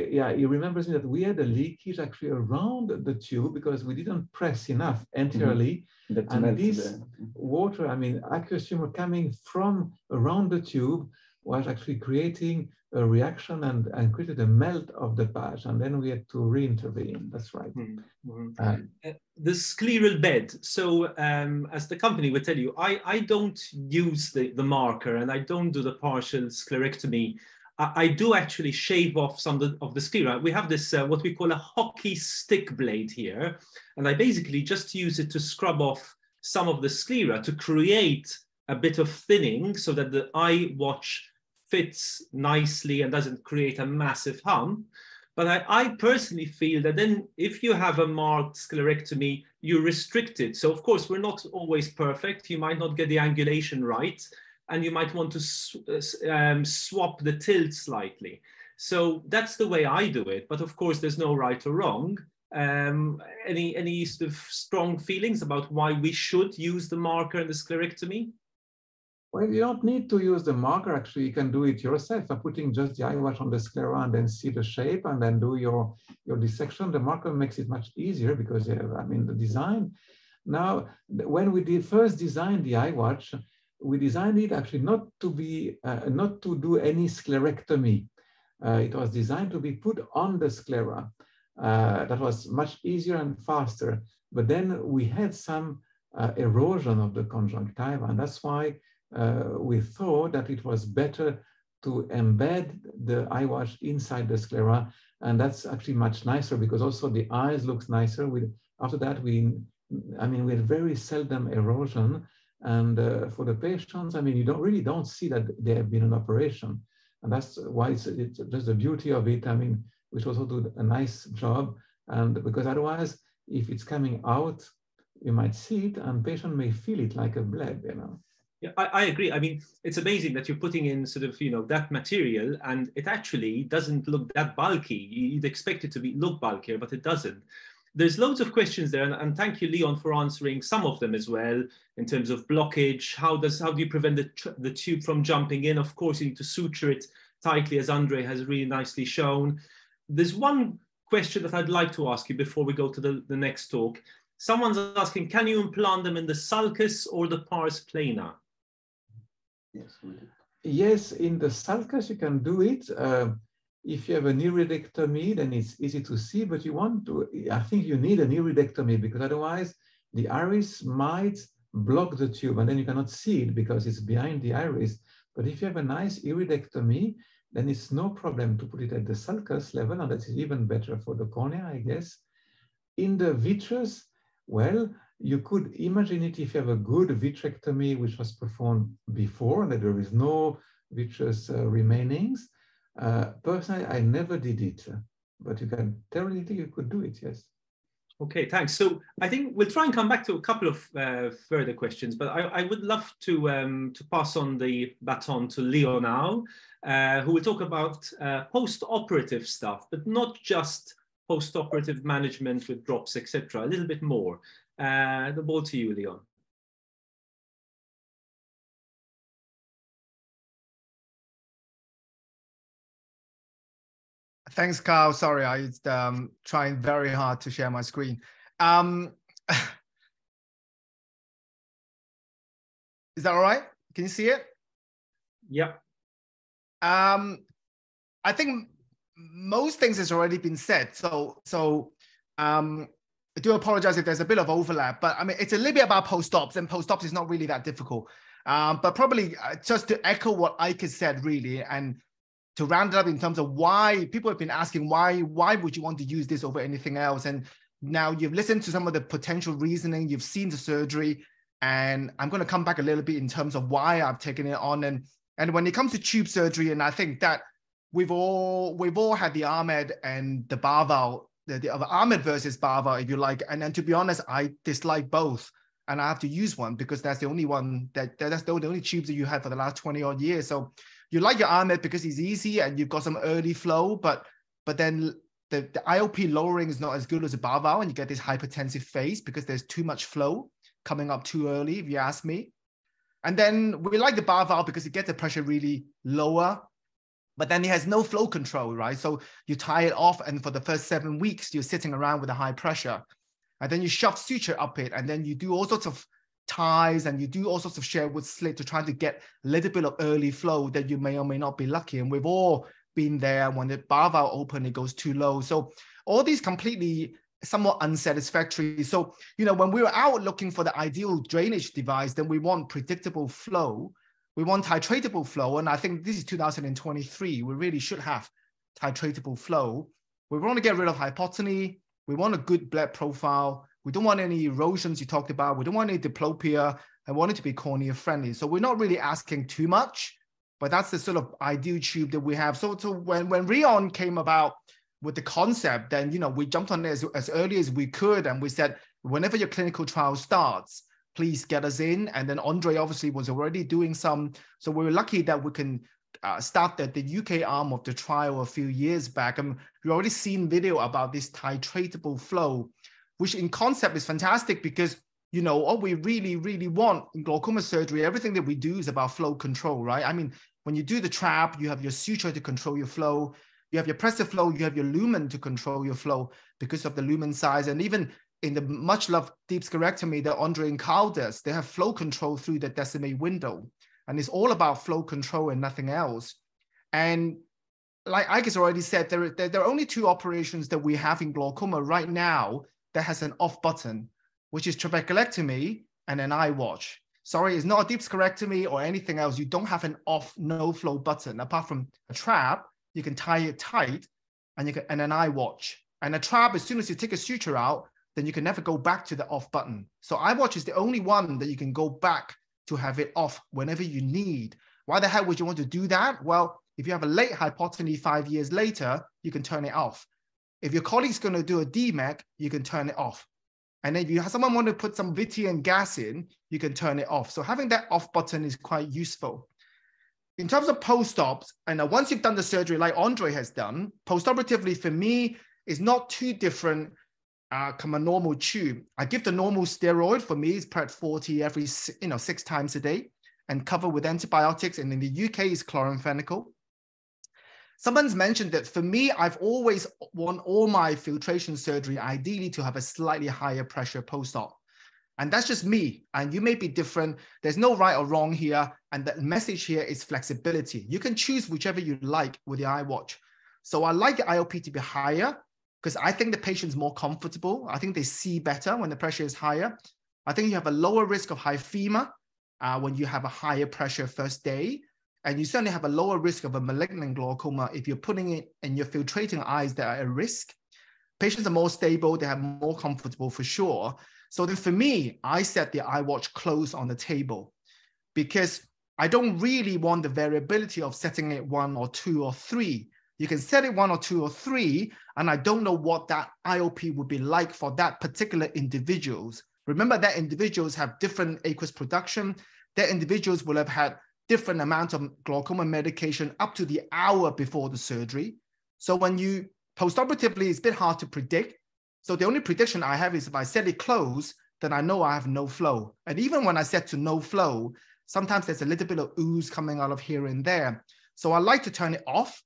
yeah, he remembers me that we had a leakage actually around the tube because we didn't press enough anteriorly, and this water, I mean, aqueous humor coming from around the tube was actually creating a reaction and created a melt of the patch, and then we had to re-intervene. That's right. The scleral bed. So as the company would tell you, I don't use the marker and I don't do the partial sclerectomy. I do actually shave off some of the sclera. We have this, what we call a hockey stick blade here. And I basically just use it to scrub off some of the sclera to create a bit of thinning so that the eyeWatch fits nicely and doesn't create a massive hump. But I personally feel that then if you have a marked sclerectomy, you're restricted. So of course, we're not always perfect. You might not get the angulation right, and you might want to swap the tilt slightly. So that's the way I do it. But of course, there's no right or wrong. Any sort of strong feelings about why we should use the marker in the sclerectomy? Well, you don't need to use the marker. Actually, you can do it yourself by putting just the eyeWatch on the sclera and then see the shape and then do your dissection. The marker makes it much easier because, I mean, the design. Now, when we first designed the eyeWatch, we designed it actually not to do any sclerectomy. It was designed to be put on the sclera. That was much easier and faster. But then we had some erosion of the conjunctiva, and that's why we thought that it was better to embed the eyeWatch inside the sclera, and that's actually much nicer because also the eyes looks nicer. After that, we had very seldom erosion, and for the patients, I mean, you really don't see that they have been an operation, and that's why it's just the beauty of it. I mean, we should also do a nice job, and because otherwise, if it's coming out, you might see it, and patient may feel it like a bleb, you know. Yeah, I agree. I mean, it's amazing that you're putting in sort of, you know, that material and it actually doesn't look that bulky. You'd expect it to look bulkier, but it doesn't. There's loads of questions there, and thank you, Rheon, for answering some of them as well in terms of blockage. How do you prevent the tube from jumping in? Of course, you need to suture it tightly, as André has really nicely shown. There's one question that I'd like to ask you before we go to the next talk. Someone's asking, can you implant them in the sulcus or the pars plana? Yes, in the sulcus you can do it. If you have an iridectomy, then it's easy to see, but I think you need an iridectomy because otherwise the iris might block the tube and then you cannot see it because it's behind the iris. But if you have a nice iridectomy, then it's no problem to put it at the sulcus level, and that is even better for the cornea, I guess. In the vitreous, well, you could imagine it if you have a good vitrectomy, which was performed before, and that there is no vitreous remainings. Personally, I never did it, but theoretically, you could do it, yes. Okay, thanks. So I think we'll try and come back to a couple of further questions, but I would love to pass on the baton to Rheon now, who will talk about post-operative stuff, but not just post-operative management with drops, etc. A little bit more. The ball to you, Rheon. Thanks, Karl. Sorry, I was trying very hard to share my screen. Is that all right? Can you see it? Yeah. I think most things has already been said. So I do apologize if there's a bit of overlap, but I mean, it's a little bit about post-ops, and post-ops is not really that difficult. But probably just to echo what Ike has said, really, and to round it up in terms of why people have been asking, why would you want to use this over anything else? And now you've listened to some of the potential reasoning, you've seen the surgery, and I'm going to come back a little bit in terms of why I've taken it on. And when it comes to tube surgery, and I think that we've all had the Ahmed and the Barval, the Ahmed versus Barval, if you like. And then to be honest, I dislike both. And I have to use one because that's the only one that's the only tubes that you had for the last 20 odd years. So you like your Ahmed because it's easy and you've got some early flow, but then the IOP lowering is not as good as a Barval, and you get this hypertensive phase because there's too much flow coming up too early, if you ask me. And then we like the Barval because it gets the pressure really lower, but then it has no flow control, right? So you tie it off, and for the first 7 weeks, you're sitting around with a high pressure. And then you shove suture up it, and then you do all sorts of ties, and you do all sorts of Sherwood slit to try to get a little bit of early flow that you may or may not be lucky. And we've all been there. When the Barval open, it goes too low. So all these completely somewhat unsatisfactory. So, you know, when we were out looking for the ideal drainage device, then we want predictable flow. We want titratable flow. And I think this is 2023. We really should have titratable flow. We want to get rid of hypotony. We want a good blood profile. We don't want any erosions you talked about. We don't want any diplopia. I want it to be cornea friendly. So we're not really asking too much, but that's the sort of ideal tube that we have. So when Rheon came about with the concept, then, you know, we jumped on it as early as we could. And we said, whenever your clinical trial starts, please get us in. And then André obviously was already doing some. So we were lucky that we can start the UK arm of the trial a few years back. And we've already seen video about this titratable flow, which in concept is fantastic because, you know, what we really, really want in glaucoma surgery, everything that we do is about flow control, right? I mean, when you do the trap, you have your suture to control your flow. You have your pressure flow, you have your lumen to control your flow because of the lumen size. And even in the much loved deep sclerectomy that André and Karl does, they have flow control through the decimate window. And it's all about flow control and nothing else. And like Ike has already said, there are only two operations that we have in glaucoma right now that has an off button, which is trabeculectomy and an eyeWatch. Sorry, it's not a deep sclerectomy or anything else. You don't have an off no flow button apart from a trap. You can tie it tight, and an eyeWatch. And a trap, as soon as you take a suture out, then you can never go back to the off button. So eyeWatch is the only one that you can go back to have it off whenever you need. Why the hell would you want to do that? Well, if you have a late hypotony 5 years later, you can turn it off. If your colleague's going to do a DMEC, you can turn it off. And then if you have someone want to put some Viti and gas in, you can turn it off. So having that off button is quite useful. In terms of post-ops, and once you've done the surgery like André has done, post-operatively for me is not too different from a normal tube. I give the normal steroid. For me, it's Pred 40 every 6 times a day and cover with antibiotics. And in the UK, is chloramphenicol. Someone's mentioned that for me, I've always want all my filtration surgery ideally to have a slightly higher pressure post-op. And that's just me. And you may be different. There's no right or wrong here. And the message here is flexibility. You can choose whichever you like with the eyeWatch. So I like the IOP to be higher because I think the patient's more comfortable. I think they see better when the pressure is higher. I think you have a lower risk of hyphema when you have a higher pressure first day. And you certainly have a lower risk of a malignant glaucoma if you're putting it in your filtrating eyes that are at risk. Patients are more stable. They have more comfortable for sure. So then for me, I set the eyeWatch close on the table because I don't really want the variability of setting it 1 or 2 or 3. You can set it 1 or 2 or 3, and I don't know what that IOP would be like for that particular individuals. Remember that individuals have different aqueous production. That individuals will have had different amounts of glaucoma medication up to the hour before the surgery. So when you post-operatively, it's a bit hard to predict. So the only prediction I have is if I set it close, then I know I have no flow. And even when I set to no flow, sometimes there's a little bit of ooze coming out of here and there. So I like to turn it off,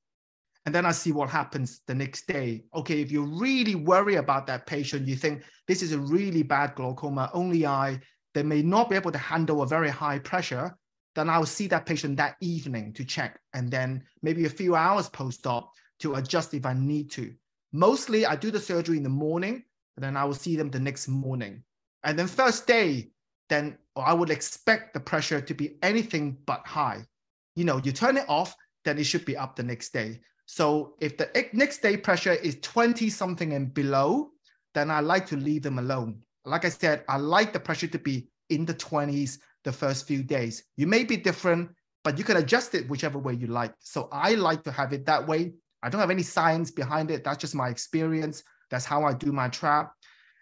and then I see what happens the next day. Okay, if you really worry about that patient, you think this is a really bad glaucoma, only eye, they may not be able to handle a very high pressure, then I'll see that patient that evening to check, and then maybe a few hours post-op to adjust if I need to. Mostly I do the surgery in the morning, and then I will see them the next morning. And then first day, then I would expect the pressure to be anything but high. You know, you turn it off, then it should be up the next day. So if the next day pressure is 20 something and below, then I like to leave them alone. Like I said, I like the pressure to be in the 20s the first few days. You may be different, but you can adjust it whichever way you like. So I like to have it that way. I don't have any science behind it. That's just my experience. That's how I do my trap.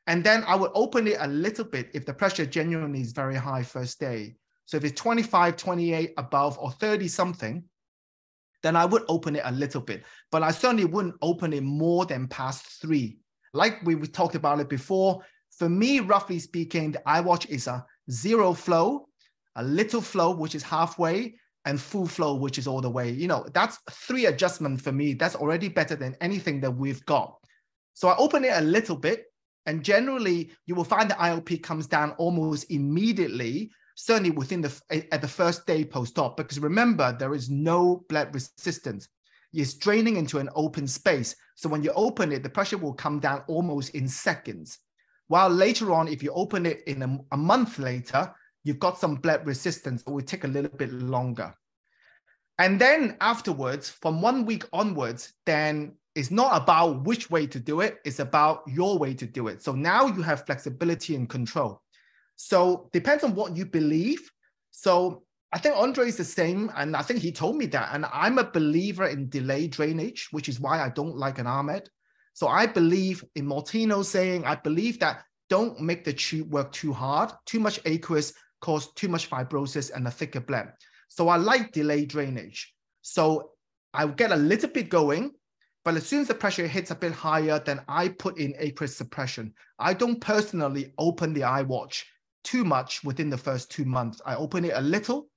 And then I would open it a little bit if the pressure genuinely is very high first day. So if it's 25, 28 above or 30 something, then I would open it a little bit, but I certainly wouldn't open it more than past 3. Like we talked about it before, for me, roughly speaking, the eyeWatch is a 0 flow, a little flow, which is halfway, and full flow, which is all the way. You know, that's 3 adjustments for me. That's already better than anything that we've got. So I open it a little bit, and generally you will find the IOP comes down almost immediately, certainly within at the first day post-op, because remember, there is no blood resistance. It's draining into an open space. So when you open it, the pressure will come down almost in seconds. While later on, if you open it in a month later, you've got some blood resistance, it will take a little bit longer. And then afterwards, from 1 week onwards, then it's not about which way to do it, it's about your way to do it. So now you have flexibility and control. So depends on what you believe. So I think André is the same, and I think he told me that. And I'm a believer in delayed drainage, which is why I don't like an Ahmed. So I believe in Martino's saying, I believe that don't make the tube work too hard. Too much aqueous cause too much fibrosis and a thicker bleb. So I like delayed drainage. So I get a little bit going, but as soon as the pressure hits a bit higher, then I put in aqueous suppression. I don't personally open the eyeWatch too much within the first 2 months. I open it a little,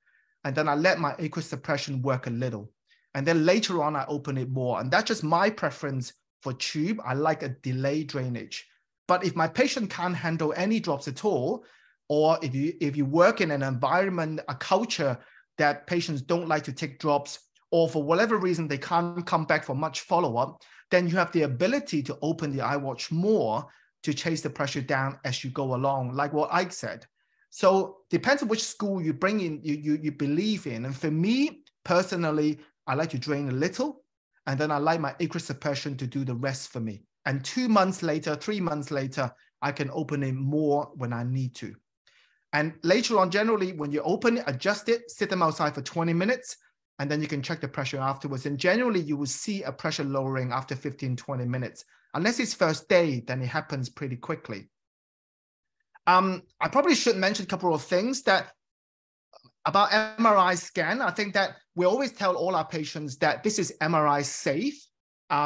and then I let my aqueous suppression work a little. And then later on, I open it more. And that's just my preference for tube. I like a delayed drainage. But if my patient can't handle any drops at all, or if you work in an environment, a culture that patients don't like to take drops, or for whatever reason, they can't come back for much follow-up, then you have the ability to open the eyeWatch more to chase the pressure down as you go along, like what Ike said. So depends on which school you bring in, you believe in. And for me, personally, I like to drain a little, and then I like my aqueous suppression to do the rest for me. And 2 months later, 3 months later, I can open it more when I need to. And later on, generally, when you open it, adjust it, sit them outside for 20 minutes, and then you can check the pressure afterwards. And generally, you will see a pressure lowering after 15, 20 minutes. Unless it's first day, then it happens pretty quickly. I probably should mention a couple of things that about MRI scan. I think that we always tell all our patients that this is MRI safe.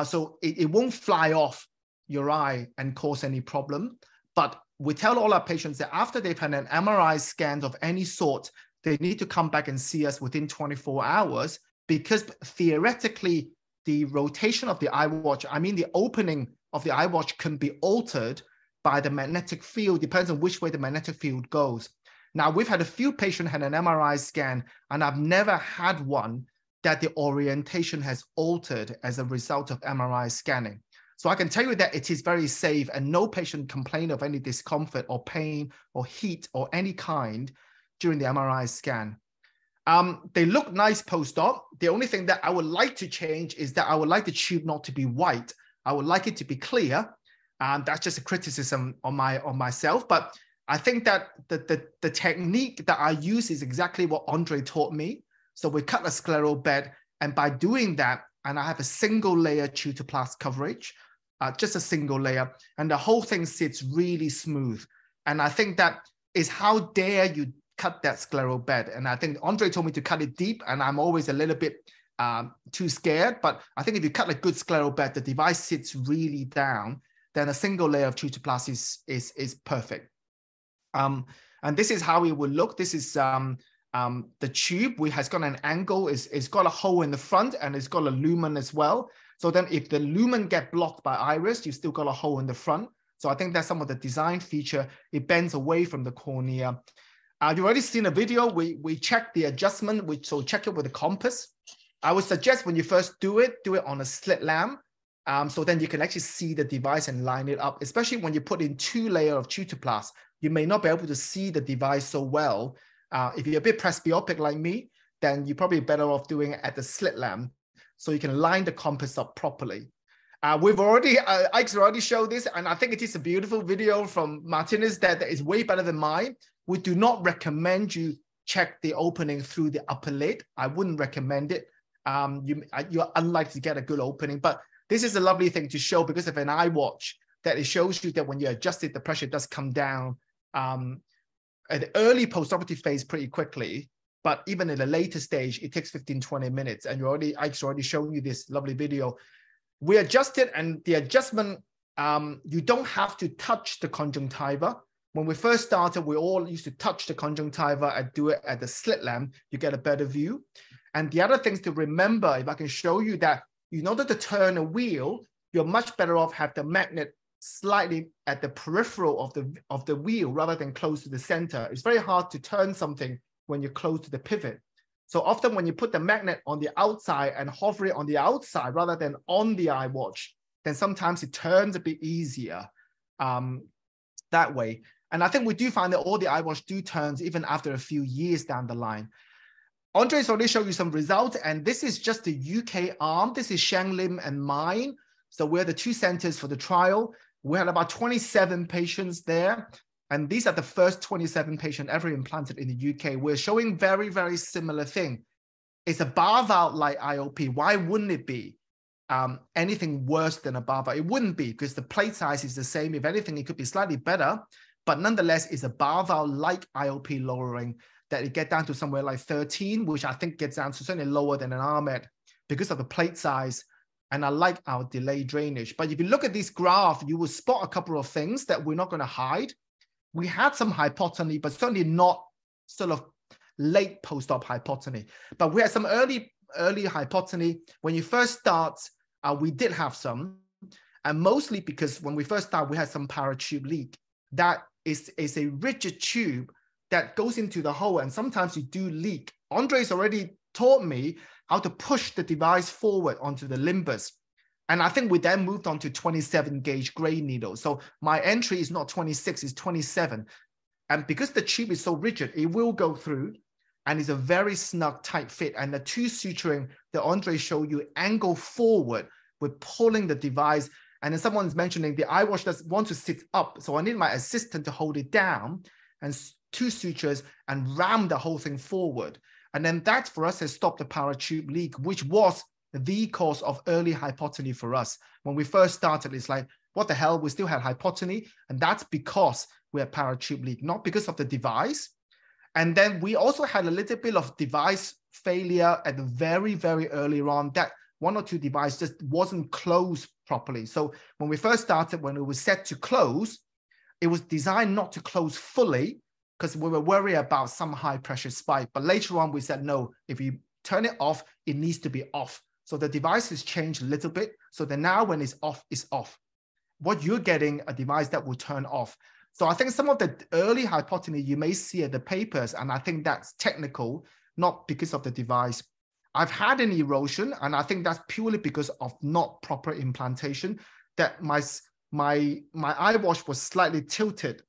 So it won't fly off your eye and cause any problem. But we tell all our patients that after they've had an MRI scan of any sort, they need to come back and see us within 24 hours, because theoretically, the rotation of the eyeWatch, I mean, the opening of the eyeWatch can be altered by the magnetic field, depends on which way the magnetic field goes. Now, we've had a few patients had an MRI scan, and I've never had one that the orientation has altered as a result of MRI scanning. So I can tell you that it is very safe, and no patient complained of any discomfort or pain or heat or any kind during the MRI scan. They look nice post-op. The only thing that I would like to change is that I would like the tube not to be white. I would like it to be clear. That's just a criticism on myself. But I think that the technique that I use is exactly what André taught me. So we cut a scleral bed, and by doing that, and I have a single layer tutoplast coverage, just a single layer, and the whole thing sits really smooth. And I think that is how dare you cut that scleral bed. And I think André told me to cut it deep, and I'm always a little bit too scared. But I think if you cut a good scleral bed, the device sits really down, then a single layer of tutoplast is perfect. And this is how it would look. This is the tube has got an angle, it's got a hole in the front, and it's got a lumen as well. So then if the lumen get blocked by iris, you still got a hole in the front. So I think that's some of the design feature. It bends away from the cornea. You've already seen a video. We check the adjustment, so check it with a compass. I would suggest when you first do it on a slit lamp. So then you can actually see the device and line it up, especially when you put in 2 layers of tutoplast. You may not be able to see the device so well. If you're a bit presbyopic like me, then you're probably better off doing it at the slit lamp so you can line the compass up properly. Ike's already showed this, and I think it is a beautiful video from Martinez that is way better than mine. We do not recommend you check the opening through the upper lid. I wouldn't recommend it. You're unlikely to get a good opening, but this is a lovely thing to show because of an eyeWatch that it shows you that when you adjust it, the pressure does come down at the early postoperative phase pretty quickly, but even in the later stage, it takes 15, 20 minutes. And Ike's already shown you this lovely video. We adjust it, and the adjustment, you don't have to touch the conjunctiva. When we first started, we all used to touch the conjunctiva and do it at the slit lamp. You get a better view. And the other things to remember, if I can show you that, in order to turn a wheel, you're much better off have the magnet slightly at the peripheral of the wheel rather than close to the center. It's very hard to turn something when you're close to the pivot. So often when you put the magnet on the outside and hover it on the outside rather than on the eyeWatch, then sometimes it turns a bit easier that way. And I think we do find that all the eyeWatch do turns even after a few years down the line. Andre's already showed you some results, and this is just the UK arm. This is Shang Lim and mine. So we're the 2 centers for the trial. We had about 27 patients there. And these are the first 27 patients ever implanted in the UK. We're showing very, very similar thing. It's a bar valve like IOP. Why wouldn't it be anything worse than a bar valve? It wouldn't be, because the plate size is the same. If anything, it could be slightly better. But nonetheless, it's a bar valve like IOP lowering that it get down to somewhere like 13, which I think gets down to certainly lower than an Ahmed because of the plate size. And I like our delay drainage. But if you look at this graph, you will spot a couple of things that we're not going to hide. We had some hypotony, but certainly not sort of late post-op hypotony. But we had some early hypotony. When you first start, we did have some. And mostly because when we first start, we had some paratube leak. That is a rigid tube that goes into the hole, and sometimes you do leak. Andre's already taught me how to push the device forward onto the limbus. And I think we then moved on to 27 gauge gray needle. So my entry is not 26, it's 27. And because the tube is so rigid, it will go through, and it's a very snug, tight fit. And the 2 suturing that Andre showed you angle forward with pulling the device. And then someone's mentioning the eyeWatch doesn't want to sit up. So I need my assistant to hold it down and 2 sutures and ram the whole thing forward. And then that for us has stopped the paratube leak, which was the cause of early hypotony for us. When we first started, it's like, what the hell? We still had hypotony. And that's because we had paratube leak, not because of the device. And then we also had a little bit of device failure at the very, very early on, that 1 or 2 devices just wasn't closed properly. So when we first started, when it was set to close, it was designed not to close fully because we were worried about some high pressure spike. But later on, we said, no, if you turn it off, it needs to be off. So the device has changed a little bit. So that now when it's off. What you're getting, a device that will turn off. So I think some of the early hypotony you may see at the papers, and I think that's technical, not because of the device. I've had an erosion, and I think that's purely because of not proper implantation, that my eyeWatch was slightly tilted.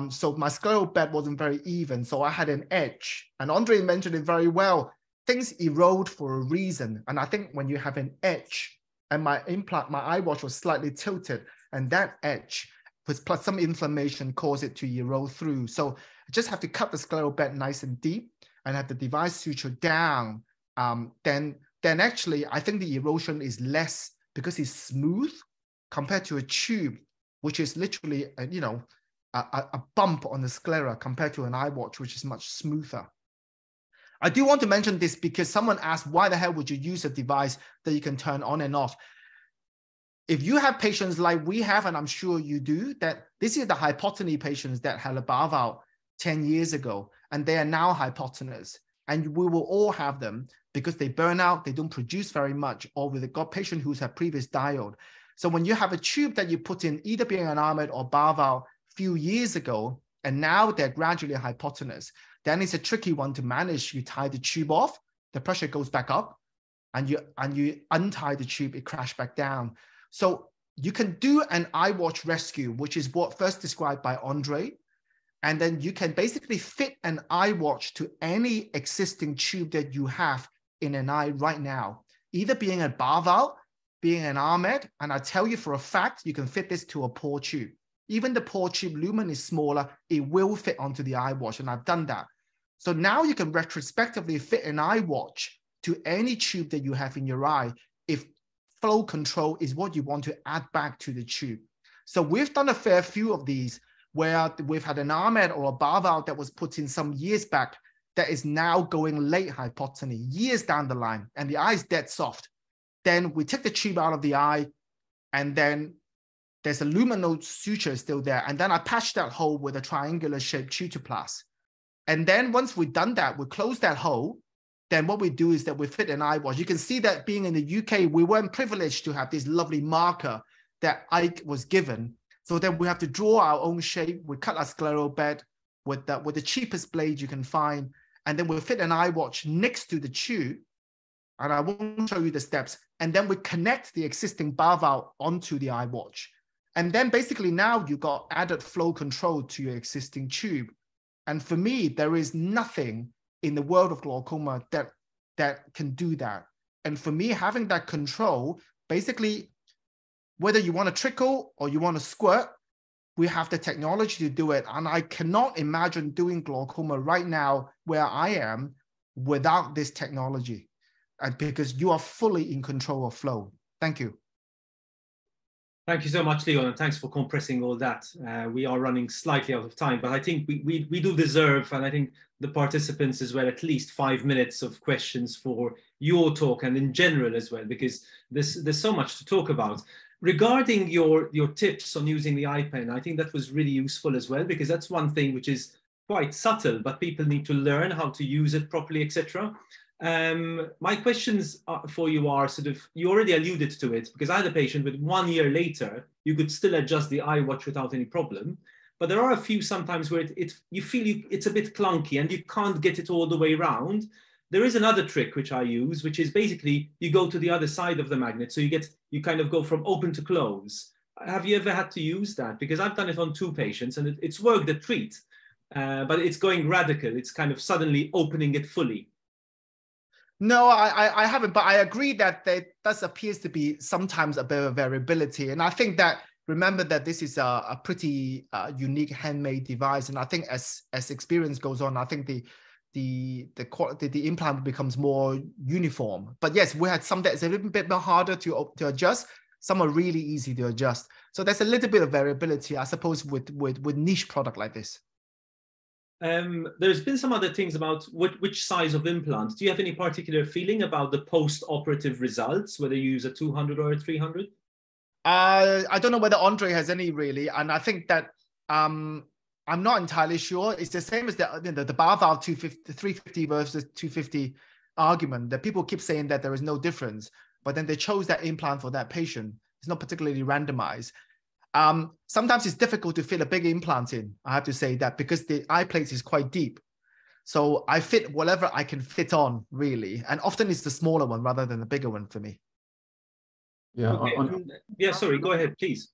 So my scleral bed wasn't very even. So I had an edge. And Andre mentioned it very well. Things erode for a reason. And I think when you have an edge, and my eyeWatch was slightly tilted, and that edge plus some inflammation caused it to erode through. So I just have to cut the scleral bed nice and deep and have the device suture down. Then actually, I think the erosion is less because it's smooth compared to a tube, which is literally, a bump on the sclera compared to an eyeWatch, which is much smoother. I do want to mention this because someone asked, why the hell would you use a device that you can turn on and off? If you have patients like we have, and I'm sure you do, that this is the hypotony patients that had a bar valve 10 years ago, and they are now hypotenuse. And we will all have them because they burn out, they don't produce very much, or we've got patients who's had previous diode. So when you have a tube that you put in, either being an Ahmed or Barval a few years ago, and now they're gradually hypotenuse, then it's a tricky one to manage. You tie the tube off, the pressure goes back up, and you untie the tube, it crashes back down. So you can do an eyeWatch rescue, which is what first described by André. And then you can basically fit an eyeWatch to any existing tube that you have in an eye right now, either being a Barval, being an Ahmed, and I tell you for a fact, you can fit this to a poor tube. Even the poor tube lumen is smaller, it will fit onto the eyeWatch, and I've done that. So now you can retrospectively fit an eyeWatch to any tube that you have in your eye if flow control is what you want to add back to the tube. So we've done a fair few of these where we've had an Ahmed or a Barval that was put in some years back that is now going late hypotony, years down the line, and the eye is dead soft. Then we take the tube out of the eye, and then there's a luminal suture still there. And then I patch that hole with a triangular shaped tutoplast. And then once we've done that, we close that hole. Then what we do is that we fit an eyeWatch. You can see that being in the UK, we weren't privileged to have this lovely marker that Ike was given. So then we have to draw our own shape. We cut our scleral bed with the cheapest blade you can find. And then we'll fit an eyeWatch next to the tube. And I won't show you the steps. And then we connect the existing Barval onto the eyeWatch. And then basically now you got added flow control to your existing tube. And for me, there is nothing in the world of glaucoma that can do that. And for me, having that control, basically, whether you want to trickle or you want to squirt, we have the technology to do it. And I cannot imagine doing glaucoma right now where I am without this technology, because you are fully in control of flow. Thank you. Thank you so much, Leon, and thanks for compressing all that. We are running slightly out of time, but I think we do deserve, and I think the participants as well, at least 5 minutes of questions for your talk and in general as well, because there's so much to talk about. Regarding your tips on using the iPen, I think that was really useful as well, because that's one thing which is quite subtle, but people need to learn how to use it properly, etc. My questions for you are sort of, you already alluded to it, because I had a patient with 1 year later, you could still adjust the eyeWatch without any problem. But there are a few sometimes where you feel it's a bit clunky and you can't get it all the way around. There is another trick which I use, which is basically you go to the other side of the magnet. So you kind of go from open to close. Have you ever had to use that? Because I've done it on 2 patients and it's worked a treat, but it's going radical. It's kind of suddenly opening it fully. No, I haven't, but I agree that there does appears to be sometimes a bit of variability. And I think that, remember that this is a pretty unique handmade device. And I think as experience goes on, I think the implant becomes more uniform. But yes, we had some that's a little bit more harder to adjust. Some are really easy to adjust. So there's a little bit of variability, I suppose, with niche product like this. There's been some other things about which size of implant. Do you have any particular feeling about the post-operative results, whether you use a 200 or a 300? I don't know whether André has any really, and I think that I'm not entirely sure. It's the same as the Barval 250, 350 versus 250 argument that people keep saying that there is no difference, but then they chose that implant for that patient. It's not particularly randomized. Sometimes it's difficult to fit a big implant in, I have to say that, because the eye plate is quite deep. So I fit whatever I can fit on, really. And often it's the smaller one rather than the bigger one for me. Yeah, okay. Yeah, sorry, go ahead, please.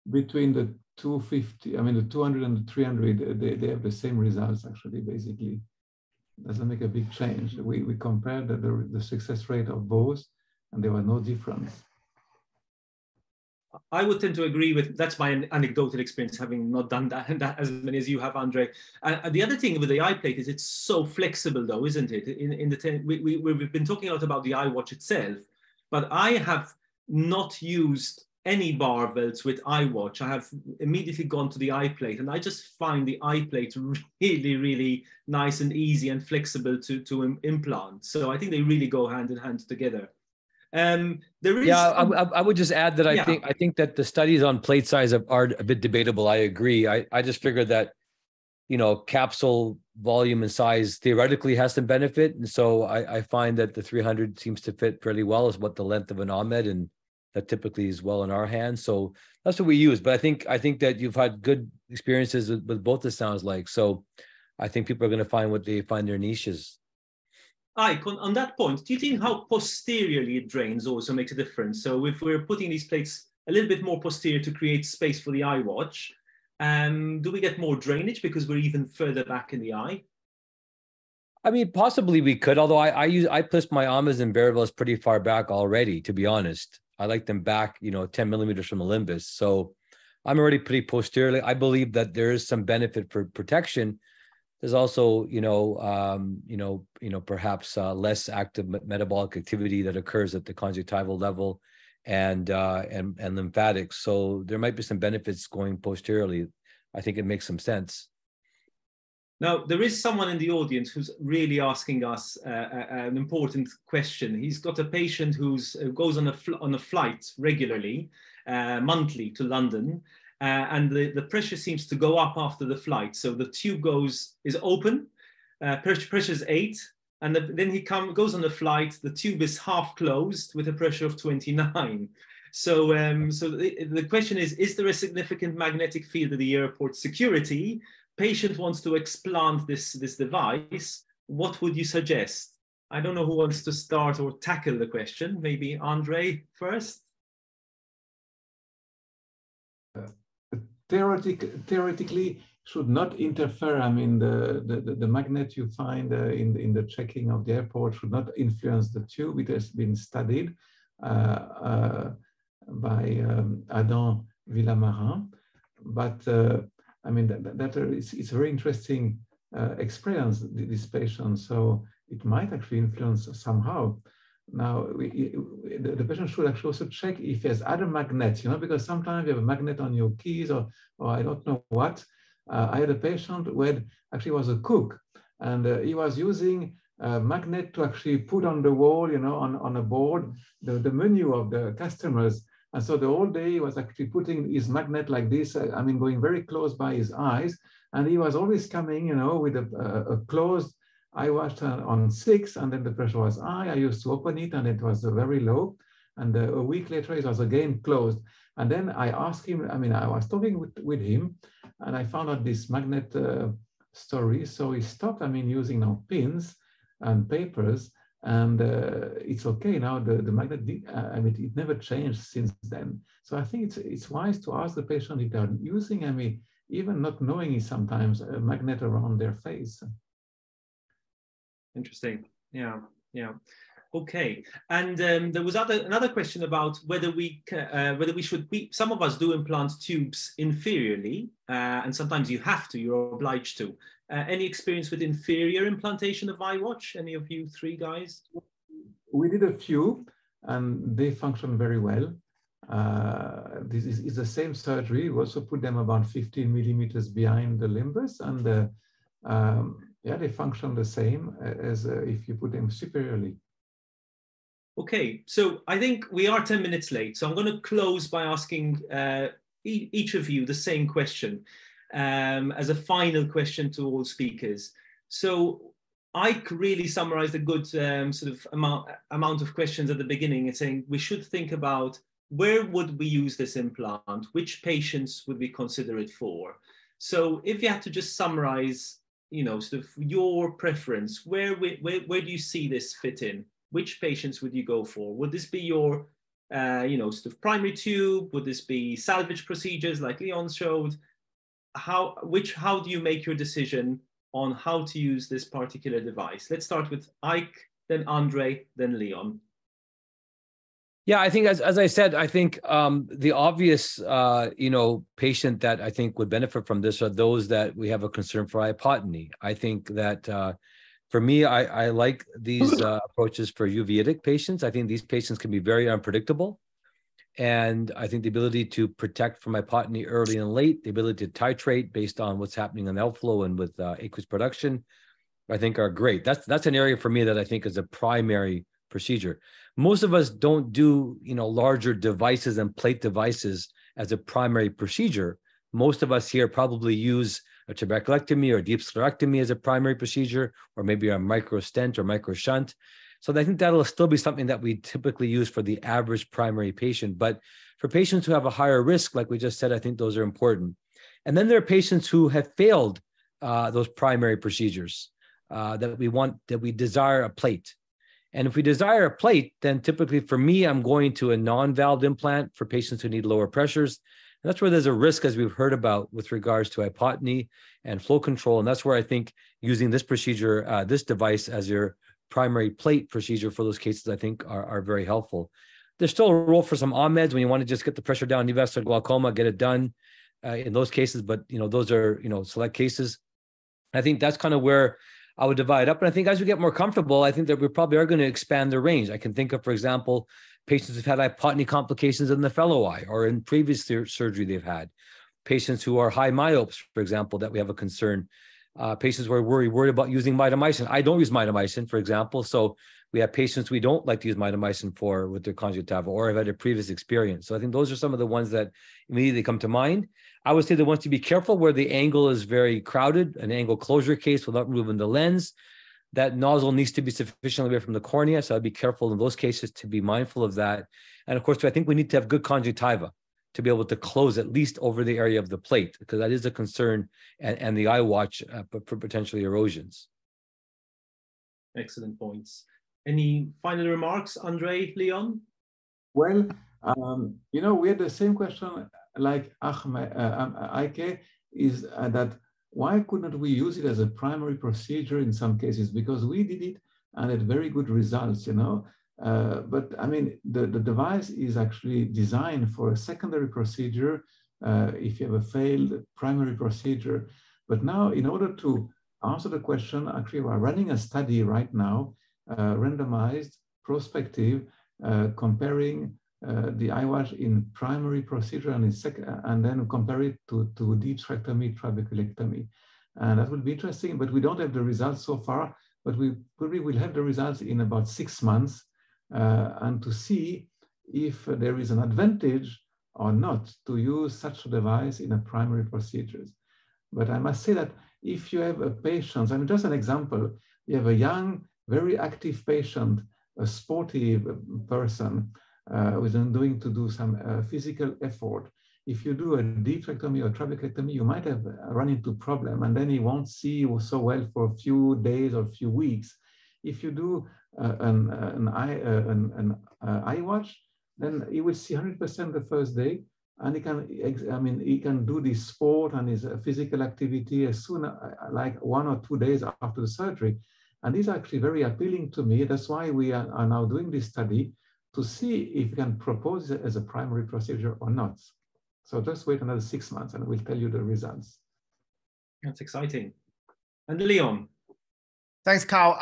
Between the 250, I mean, the 200 and the 300, they have the same results, actually, basically. Doesn't make a big change. We compared the success rate of both, and there was no difference. I would tend to agree with, that's my anecdotal experience, having not done that as many as you have, André. The other thing with the eye plate is it's so flexible though, isn't it? We've been talking a lot about the eyeWatch itself, but I have not used any barbells with eyeWatch. I have immediately gone to the eye plate, and I just find the eye plate really, really nice and easy and flexible to implant. So I think they really go hand in hand together. There is, I would just add that I think that the studies on plate size are a bit debatable. I agree. I just figured that, you know, capsule volume and size theoretically has some benefit, and so I find that the 300 seems to fit fairly well as what the length of an Ahmed, and that typically is well in our hands. So that's what we use. But I think that you've had good experiences with both, it sounds like. So I think people are going to find what they find their niches. Ike, on that point, do you think how posteriorly it drains also makes a difference? So if we're putting these plates a little bit more posterior to create space for the eyeWatch, do we get more drainage because we're even further back in the eye? I mean, possibly we could, although I place my Amas and Barrevilles pretty far back already, to be honest. I like them back, 10 millimeters from the limbus. So I'm already pretty posteriorly. I believe that there is some benefit for protection. There's also, perhaps less active metabolic activity that occurs at the conjunctival level and lymphatics. So there might be some benefits going posteriorly. I think it makes some sense. Now, there is someone in the audience who's really asking us an important question. He's got a patient who goes on a flight regularly, monthly to London, and the pressure seems to go up after the flight. So the tube is open, pressure is 8, and then he goes on the flight, the tube is half closed with a pressure of 29. So, the question is there a significant magnetic field at the airport security? Patient wants to explant this device. What would you suggest? I don't know who wants to start or tackle the question. Maybe André first. Theoretically, should not interfere. I mean, the magnet you find in the checking of the airport should not influence the tube. It has been studied by Adam Villamarin, but I mean, it's a very interesting experience, this patient. So it might actually influence somehow. Now, the patient should actually also check if there's other magnets, because sometimes you have a magnet on your keys or I don't know what. I had a patient who actually was a cook, and he was using a magnet to actually put on the wall, on a board, the menu of the customers. And so the whole day he was actually putting his magnet like this, going very close by his eyes. And he was always coming, with a closed eyeWatch on 6, and then the pressure was high. I used to open it and it was very low. And a week later it was again closed. And then I asked him, I was talking with him and I found out this magnet story. So he stopped, using now pins and papers. And it's okay now. The magnet, it never changed since then. So I think it's wise to ask the patient if they're using, even not knowing it sometimes, a magnet around their face. Interesting. Yeah. Okay. And there was another question about whether we should. Some of us do implant tubes inferiorly, and sometimes you're obliged to. Any experience with inferior implantation of eyeWatch? Any of you 3 guys? We did a few, and they function very well. This is the same surgery. We also put them about 15 millimeters behind the limbus, and they function the same as if you put them superiorly. Okay, so I think we are 10 minutes late. So I'm going to close by asking each of you the same question. As a final question to all speakers. So Ike really summarized a good amount of questions at the beginning and saying we should think about where would we use this implant, which patients would we consider it for. So if you had to just summarize, your preference, where do you see this fit in? Which patients would you go for? Would this be your primary tube? Would this be salvage procedures like Rheon showed? How do you make your decision on how to use this particular device? Let's start with Ike, then André, then Rheon. Yeah, I think as I said, I think the obvious patient that I think would benefit from this are those that we have a concern for hypotony. I think that for me, I like these approaches for uveitic patients. I think these patients can be very unpredictable. And I think the ability to protect from hypotony early and late, the ability to titrate based on what's happening in outflow and with aqueous production, I think are great. That's an area for me that I think is a primary procedure. Most of us don't do, larger devices and plate devices as a primary procedure. Most of us here probably use a trabeculectomy or deep sclerectomy as a primary procedure, or maybe a micro stent or micro shunt. So I think that'll still be something that we typically use for the average primary patient. But for patients who have a higher risk, like we just said, I think those are important. And then there are patients who have failed those primary procedures that we desire a plate. And if we desire a plate, then typically for me, I'm going to a non-valved implant for patients who need lower pressures. And that's where there's a risk, as we've heard about, with regards to hypotony and flow control. And that's where I think using this procedure, this device as your primary plate procedure for those cases, I think are very helpful. There's still a role for some Ahmeds when you want to just get the pressure down, neovascular glaucoma, get it done in those cases. But, those are, select cases. I think that's kind of where I would divide up. And I think as we get more comfortable, I think that we probably are going to expand the range. I can think of, for example, patients who've had hypotony complications in the fellow eye or in previous surgery they've had. Patients who are high myopes, for example, that we have a concern. Patients who are worried about using mitomycin. I don't use mitomycin, for example. So we have patients we don't like to use mitomycin for with their conjunctiva or have had a previous experience. So I think those are some of the ones that immediately come to mind. I would say the ones to be careful where the angle is very crowded, an angle closure case without removing the lens. That nozzle needs to be sufficiently away from the cornea. So I'd be careful in those cases to be mindful of that. And of course, I think we need to have good conjunctiva to be able to close at least over the area of the plate, because that is a concern, and the eyeWatch for potentially erosions. Excellent points. Any final remarks, André, Rheon? Well, we had the same question like Ike, is that why couldn't we use it as a primary procedure in some cases? Because we did it and had very good results, but I mean, the device is actually designed for a secondary procedure if you have a failed primary procedure. But now, in order to answer the question, actually, we're running a study right now, randomized, prospective, comparing the eyeWatch in primary procedure and then compare it to deep sphincterotomy, trabeculectomy. And that will be interesting, but we don't have the results so far, but we probably will have the results in about 6 months, and to see if there is an advantage or not to use such a device in a primary procedures. But I must say that if you have a patient, I mean, just an example, you have a young, very active patient, a sportive person who is do some physical effort. If you do a deep sphincterotomy or trabeculectomy, you might have run into problem, and then he won't see you so well for a few days or a few weeks. If you do an eyeWatch, then he will see 100% the first day, and he can do this sport and his physical activity as soon like 1 or 2 days after the surgery. And these are actually very appealing to me. That's why we are now doing this study to see if we can propose it as a primary procedure or not. So just wait another 6 months and we'll tell you the results. That's exciting. And Rheon? Thanks, Karl.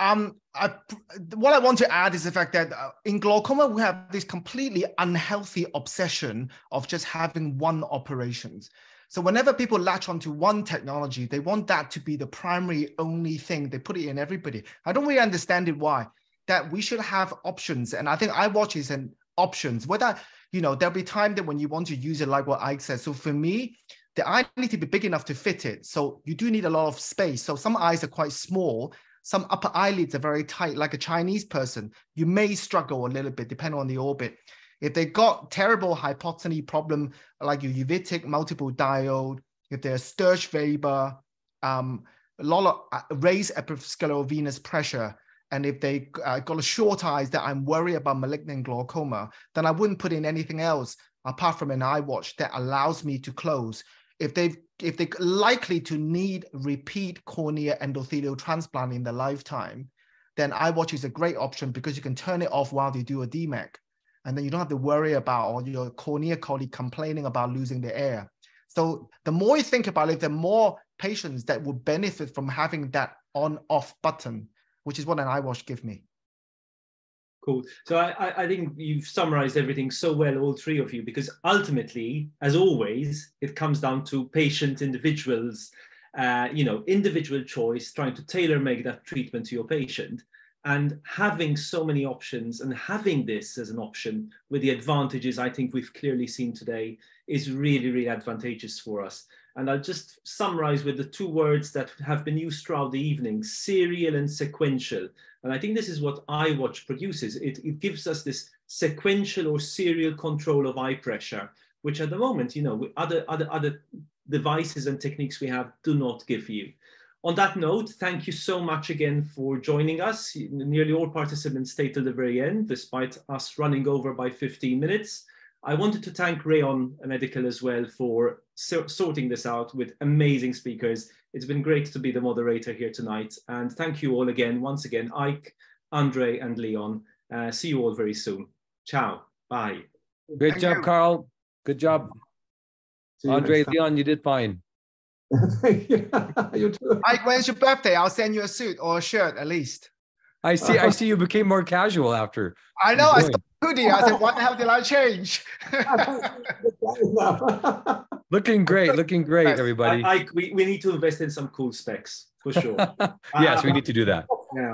What I want to add is the fact that in glaucoma, we have this completely unhealthy obsession of just having one operations. So whenever people latch onto one technology, they want that to be the primary only thing. They put it in everybody. I don't really understand it why. That we should have options. And I think eyeWatch is an options. Whether, there'll be time that when you want to use it, like what Ike said. So for me, the eye need to be big enough to fit it. So you do need a lot of space. So some eyes are quite small. Some upper eyelids are very tight, like a Chinese person. You may struggle a little bit, depending on the orbit. If they got terrible hypotony problem, like your uveitic multiple diode, if they're Sturge-Weber, a lot of raised episcleral venous pressure, and if they got a short eyes that I'm worried about malignant glaucoma, then I wouldn't put in anything else apart from an eyeWatch that allows me to close. If they're likely to need repeat cornea endothelial transplant in their lifetime, then eyeWatch is a great option because you can turn it off while they do a DMEC. And then you don't have to worry about or your cornea colleague complaining about losing the air. So the more you think about it, the more patients that would benefit from having that on-off button, which is what an eyeWatch gives me. Cool. So I think you've summarized everything so well, all three of you, because ultimately, as always, it comes down to patient individuals, individual choice, trying to tailor-make that treatment to your patient. And having so many options and having this as an option with the advantages I think we've clearly seen today is really, really advantageous for us. And I'll just summarize with the two words that have been used throughout the evening, serial and sequential. And I think this is what eyeWatch produces. It gives us this sequential or serial control of eye pressure, which at the moment, you know, with other devices and techniques we have do not give you. On that note, thank you so much again for joining us. Nearly all participants stayed till the very end, despite us running over by 15 minutes. I wanted to thank Rheon Medical as well for sorting this out with amazing speakers. It's been great to be the moderator here tonight. And thank you all again, once again, Ike, André, and Leon. See you all very soon. Ciao. Bye. Great job, Karl. Good job. André, Leon, you did fine. You too. Ike, when's your birthday? I'll send you a suit or a shirt at least. I see you became more casual after. I know, I saw hoodie. I said, what the hell did I change? Looking great, everybody. Ike, we need to invest in some cool specs, for sure. Yes, we need to do that. Yeah,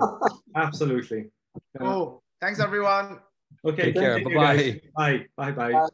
absolutely. Cool. Thanks, everyone. Okay, take care. Bye-bye. Bye. Bye-bye.